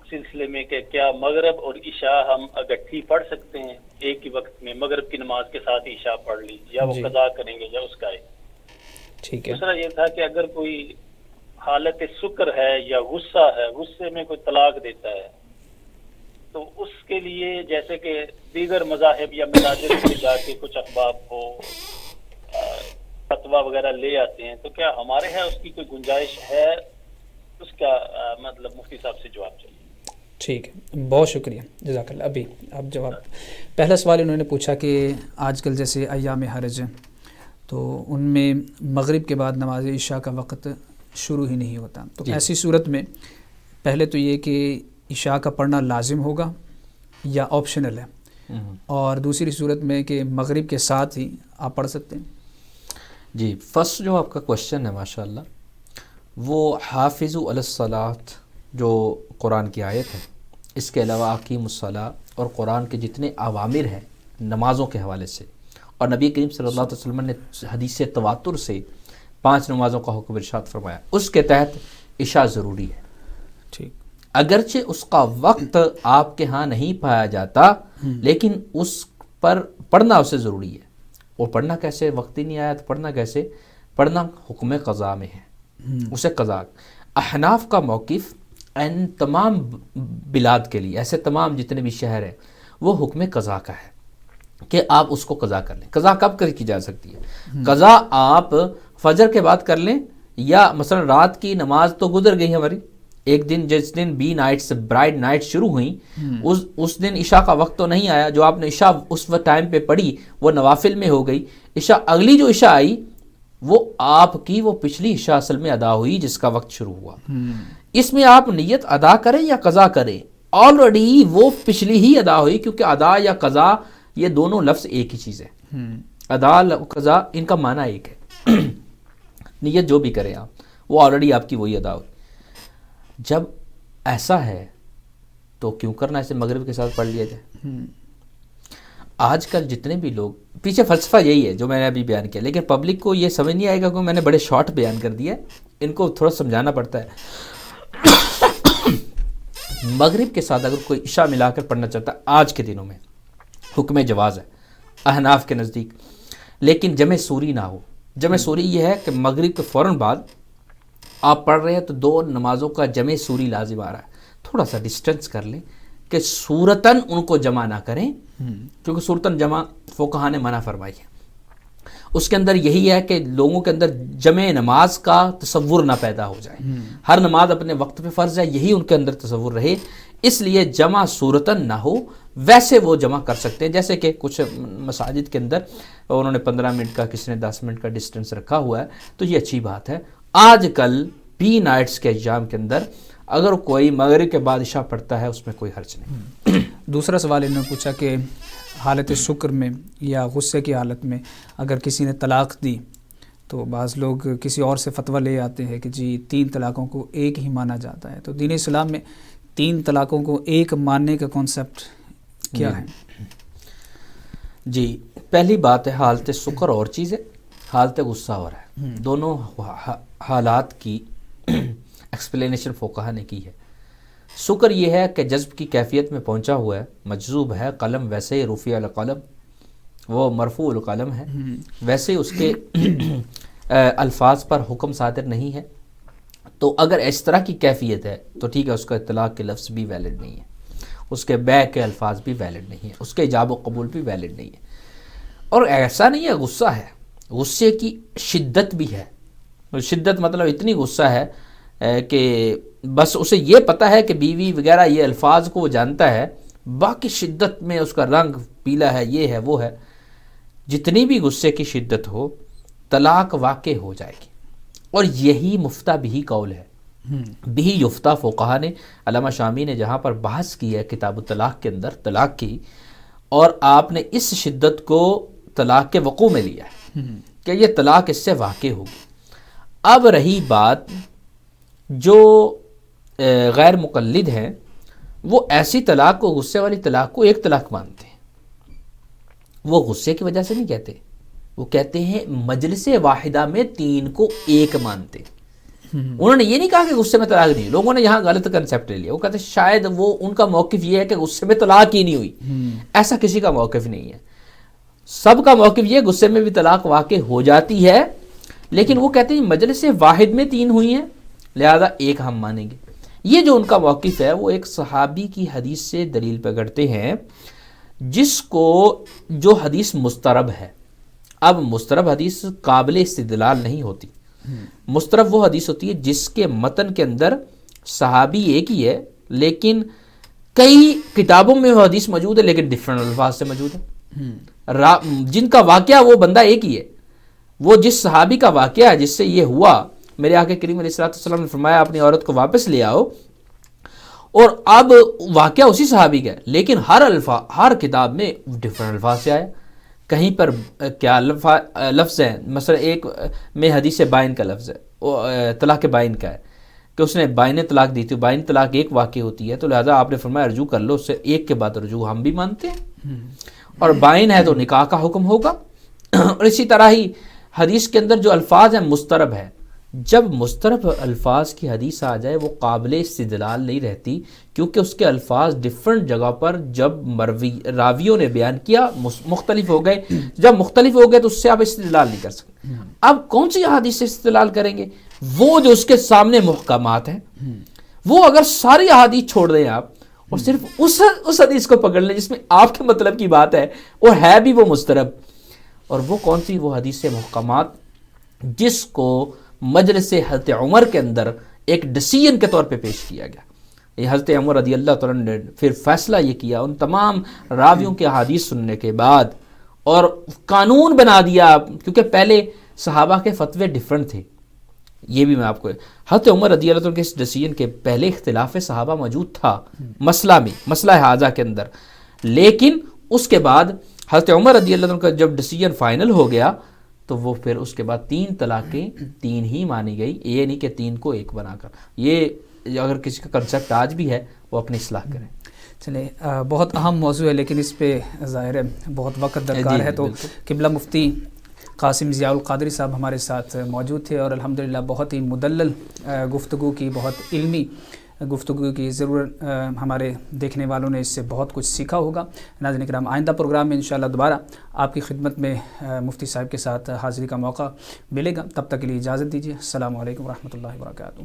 E: سلسلے میں کہ کیا مغرب اور عشاء ہم اکٹھی پڑھ سکتے ہیں ایک ہی وقت میں، مغرب کی نماز کے ساتھ عشاء پڑھ لی، یا وہ قضا کریں گے یا اس کا ہے؟
A: ٹھیک ہے۔
E: دوسرا یہ تھا کہ اگر کوئی حالت سکر ہے یا غصہ ہے، غصے میں کوئی طلاق دیتا ہے، تو اس کے لیے جیسے کہ دیگر مذاہب یا مساجد میں جا کے کچھ احباب کو فتویٰ وغیرہ لے آتے ہیں، تو کیا ہمارے یہاں اس کی کوئی گنجائش ہے؟ اس کا مطلب مفتی صاحب سے جواب چاہیے۔
A: ٹھیک ہے، بہت شکریہ، جزاک اللہ۔ ابھی آپ جواب، پہلا سوال انہوں نے پوچھا کہ آج کل جیسے ایام حرج ہیں تو ان میں مغرب کے بعد نماز عشاء کا وقت شروع ہی نہیں ہوتا، تو ایسی صورت میں پہلے تو یہ کہ عشاء کا پڑھنا لازم ہوگا یا آپشنل ہے، اور دوسری صورت میں کہ مغرب کے ساتھ ہی آپ پڑھ سکتے ہیں۔
B: جی فرسٹ جو آپ کا کوشچن ہے ماشاءاللہ، وہ حافظوا علی الصلاۃ جو قرآن کی آیت ہے، اس کے علاوہ اقیموا الصلاۃ اور قرآن کے جتنے اوامر ہیں نمازوں کے حوالے سے، اور نبی کریم صلی اللہ علیہ وسلم نے حدیث تواتر سے 5 نمازوں کا حکم ارشاد فرمایا، اس کے تحت عشاء ضروری ہے۔
A: ٹھیک،
B: اگرچہ اس کا وقت آپ کے ہاں نہیں پایا جاتا، لیکن اس پر پڑھنا اسے ضروری ہے۔ اور پڑھنا کیسے؟ وقت ہی نہیں آیا تو پڑھنا کیسے؟ پڑھنا حکم قضا میں ہے، اسے قضا. احناف کا موقف ان تمام بلاد کے لیے، ایسے تمام جتنے بھی شہر ہیں، وہ حکم قضا کا ہے کہ آپ اس کو قضا کر لیں. قضا کب کی جا سکتی ہے؟ قضا آپ فجر کے بعد کر لیں، یا مثلا رات کی نماز تو گزر گئی ہماری، ایک دن جس دن بی نائٹس برائڈ نائٹ شروع ہوئیں اس دن عشاء کا وقت تو نہیں آیا، جو آپ نے عشاء اس وقت ٹائم پہ پڑھی وہ نوافل میں ہو گئی. عشاء اگلی جو عشاء آئی وہ آپ کی وہ پچھلی عشاء اصل میں ادا ہوئی جس کا وقت شروع ہوا. اس میں آپ نیت ادا کریں یا قضا کریں، آلریڈی وہ پچھلی ہی ادا ہوئی، کیونکہ ادا یا قضا یہ دونوں لفظ ایک ہی چیز ہے. ادا قضا ان کا معنی ایک ہے. نیت جو بھی کریں آپ، وہ آلریڈی آپ کی وہی ادا ہوئی. جب ایسا ہے تو کیوں کرنا اسے مغرب کے ساتھ پڑھ لیا جائے. آج کل جتنے بھی لوگ، پیچھے فلسفہ یہی ہے جو میں نے ابھی بیان کیا، لیکن پبلک کو یہ سمجھ نہیں آئے گا کہ میں نے بڑے شارٹ بیان کر دیا ہے، ان کو تھوڑا سمجھانا پڑتا ہے. مغرب کے ساتھ اگر کوئی عشاء ملا کر پڑھنا چاہتا ہے آج کے دنوں میں حکم جواز ہے احناف کے نزدیک، لیکن جمع سوری نہ ہو. جمع سوری یہ ہے کہ مغرب کے فوراً بعد آپ پڑھ رہے ہیں تو دو نمازوں کا جمع سوری لازم آ رہا ہے. تھوڑا سا ڈسٹنس کر لیں کہ صورتاً ان کو جمع نہ کریں، کیونکہ صورتاً جمع فقہا نے منع فرمائی ہے. اس کے اندر یہی ہے کہ لوگوں کے اندر جمع نماز کا تصور نہ پیدا ہو جائے. ہر نماز اپنے وقت پہ فرض ہے، یہی ان کے اندر تصور رہے. اس لیے جمع صورتاً نہ ہو، ویسے وہ جمع کر سکتے ہیں. جیسے کہ کچھ مساجد کے اندر انہوں نے 15 منٹ کا، کسی نے 10 منٹ کا ڈسٹنس رکھا ہوا ہے، تو یہ اچھی بات ہے. آج کل بی نائٹس کے ایگزام کے اندر اگر کوئی مغرب کے بعد عشاء پڑھتا ہے اس میں کوئی حرج نہیں.
A: دوسرا سوال انہوں نے پوچھا کہ حالت شکر میں یا غصے کی حالت میں اگر کسی نے طلاق دی تو بعض لوگ کسی اور سے فتویٰ لے آتے ہیں کہ جی 3 طلاقوں کو ایک ہی مانا جاتا ہے. تو دین اسلام میں 3 طلاقوں کو ایک ماننے کا کانسیپٹ کیا ہے؟
B: جی، پہلی بات ہے حالت شکر اور چیز ہے، حالت غصہ اور ہے. دونوں حالات کی ایکسپلینیشن فقہا نے کی ہے. شکر یہ ہے کہ جذب کی کیفیت میں پہنچا ہوا ہے، مجذوب ہے، قلم ویسے ہی رفیع القلم، وہ مرفوع القلم ہے، ویسے اس کے الفاظ پر حکم صادر نہیں ہے. تو اگر اس طرح کی کیفیت ہے تو ٹھیک ہے، اس کا اطلاق کے لفظ بھی ویلڈ نہیں ہے، اس کے بے کے الفاظ بھی ویلڈ نہیں ہے، اس کے ایجاب و قبول بھی ویلڈ نہیں ہے. اور ایسا نہیں ہے غصہ ہے، غصے کی شدت بھی ہے. شدت مطلب اتنی غصہ ہے کہ بس اسے یہ پتہ ہے کہ بیوی وغیرہ یہ الفاظ کو وہ جانتا ہے، باقی شدت میں اس کا رنگ پیلا ہے، یہ ہے وہ ہے. جتنی بھی غصے کی شدت ہو طلاق واقع ہو جائے گی. اور یہی مفتہ بھی قول ہے، بھی یفتہ فقہا نے، علامہ شامی نے جہاں پر بحث کی ہے کتاب الطلاق کے اندر طلاق کی، اور آپ نے اس شدت کو طلاق کے وقوع میں لیا ہے کہ یہ طلاق اس سے واقع ہوگی. اب رہی بات جو غیر مقلد ہیں، وہ ایسی طلاق کو، غصے والی طلاق کو ایک طلاق مانتے ہیں. وہ غصے کی وجہ سے نہیں کہتے، وہ کہتے ہیں مجلس واحدہ میں 3 کو ایک مانتے. انہوں نے یہ نہیں کہا کہ غصے میں طلاق نہیں. لوگوں نے یہاں غلط کنسیپٹ لے لیا، وہ کہتے ہیں شاید وہ ان کا موقف یہ ہے کہ غصے میں طلاق ہی نہیں ہوئی. ایسا کسی کا موقف نہیں ہے. سب کا موقف یہ غصے میں بھی طلاق واقع ہو جاتی ہے، لیکن وہ کہتے ہیں مجلس واحد میں 3 ہوئی ہیں لہذا ایک ہم مانیں گے. یہ جو ان کا موقف ہے وہ ایک صحابی کی حدیث سے دلیل پکڑتے ہیں جس کو جو حدیث مسترب ہے. اب مسترب حدیث قابل استدلال نہیں ہوتی. مسترب وہ حدیث ہوتی ہے جس کے متن کے اندر صحابی ایک ہی ہے لیکن کئی کتابوں میں وہ حدیث موجود ہے لیکن ڈفرنٹ الفاظ سے موجود ہے. جن کا واقعہ وہ بندہ ایک ہی ہے، وہ جس صحابی کا واقعہ ہے جس سے یہ ہوا، میرے آقا کریم علیہ السلام نے فرمایا اپنی عورت کو واپس لے آؤ، اور اب واقعہ اسی صحابی کا ہے لیکن ہر کتاب میں ڈفرنٹ الفاظ سے آیا. کہیں پر کیا لفظ ہے، مثلا ایک میں حدیث بائن کا لفظ ہے، طلاق بائن کا ہے کہ اس نے بائن طلاق دی تھی. بائن طلاق ایک واقع ہوتی ہے تو لہذا آپ نے فرمایا رجوع کر لو، اس سے ایک کے بعد رجوع ہم بھی مانتے ہیں. اور بائن ہے تو نکاح کا حکم ہوگا. اور اسی طرح ہی حدیث کے اندر جو الفاظ ہیں مسترب ہے. جب مسترب الفاظ کی حدیث آ جائے وہ قابل استدلال نہیں رہتی، کیونکہ اس کے الفاظ ڈفرنٹ جگہ پر جب راویوں نے بیان کیا مختلف ہو گئے. جب مختلف ہو گئے تو اس سے آپ استدلال نہیں کر سکتے. اب کون سی احادیث سے استدلال کریں گے؟ وہ جو اس کے سامنے محکمات ہیں، وہ اگر ساری احادیث چھوڑ دیں آپ اور صرف اس حدیث کو پکڑ لیں جس میں آپ کے مطلب کی بات ہے اور ہے بھی وہ مسترب، اور وہ کون سی وہ حدیث محکمات جس کو مجلس حضرت عمر کے اندر ایک ڈیسیژن کے طور پہ پیش کیا گیا. یہ حضرت عمر رضی اللہ تعالیٰ نے پھر فیصلہ یہ کیا ان تمام راویوں کے حدیث سننے کے بعد، اور قانون بنا دیا، کیونکہ پہلے صحابہ کے فتوے ڈیفرنٹ تھے. یہ بھی میں آپ کو، حضرت عمر رضی اللہ عنہ کے اس ڈیسیژن کے پہلے اختلاف صحابہ موجود تھا مسئلہ حاضہ کے اندر، لیکن اس کے بعد حضرت عمر رضی اللہ عنہ کا جب ڈیسیژن فائنل ہو گیا تو وہ پھر اس کے بعد 3 طلاقیں 3 ہی مانی گئی، یہ نہیں کہ 3 کو 1 بنا کر. یہ اگر کسی کا کنسیپٹ آج بھی ہے وہ اپنی اصلاح کریں.
A: چلے بہت اہم موضوع ہے لیکن اس پہ ظاہر ہے بہت وقت درکار ہے، تو قبلہ مفتی قاسم ضیاء القادری صاحب ہمارے ساتھ موجود تھے اور الحمدللہ بہت ہی مدلل گفتگو کی، بہت علمی گفتگو کی. ضرور ہمارے دیکھنے والوں نے اس سے بہت کچھ سیکھا ہوگا. ناظرین کرام، آئندہ پروگرام میں انشاءاللہ دوبارہ آپ کی خدمت میں مفتی صاحب کے ساتھ حاضری کا موقع ملے گا. تب تک کے لیے اجازت دیجیے. السلام علیکم ورحمۃ اللہ وبرکاتہ.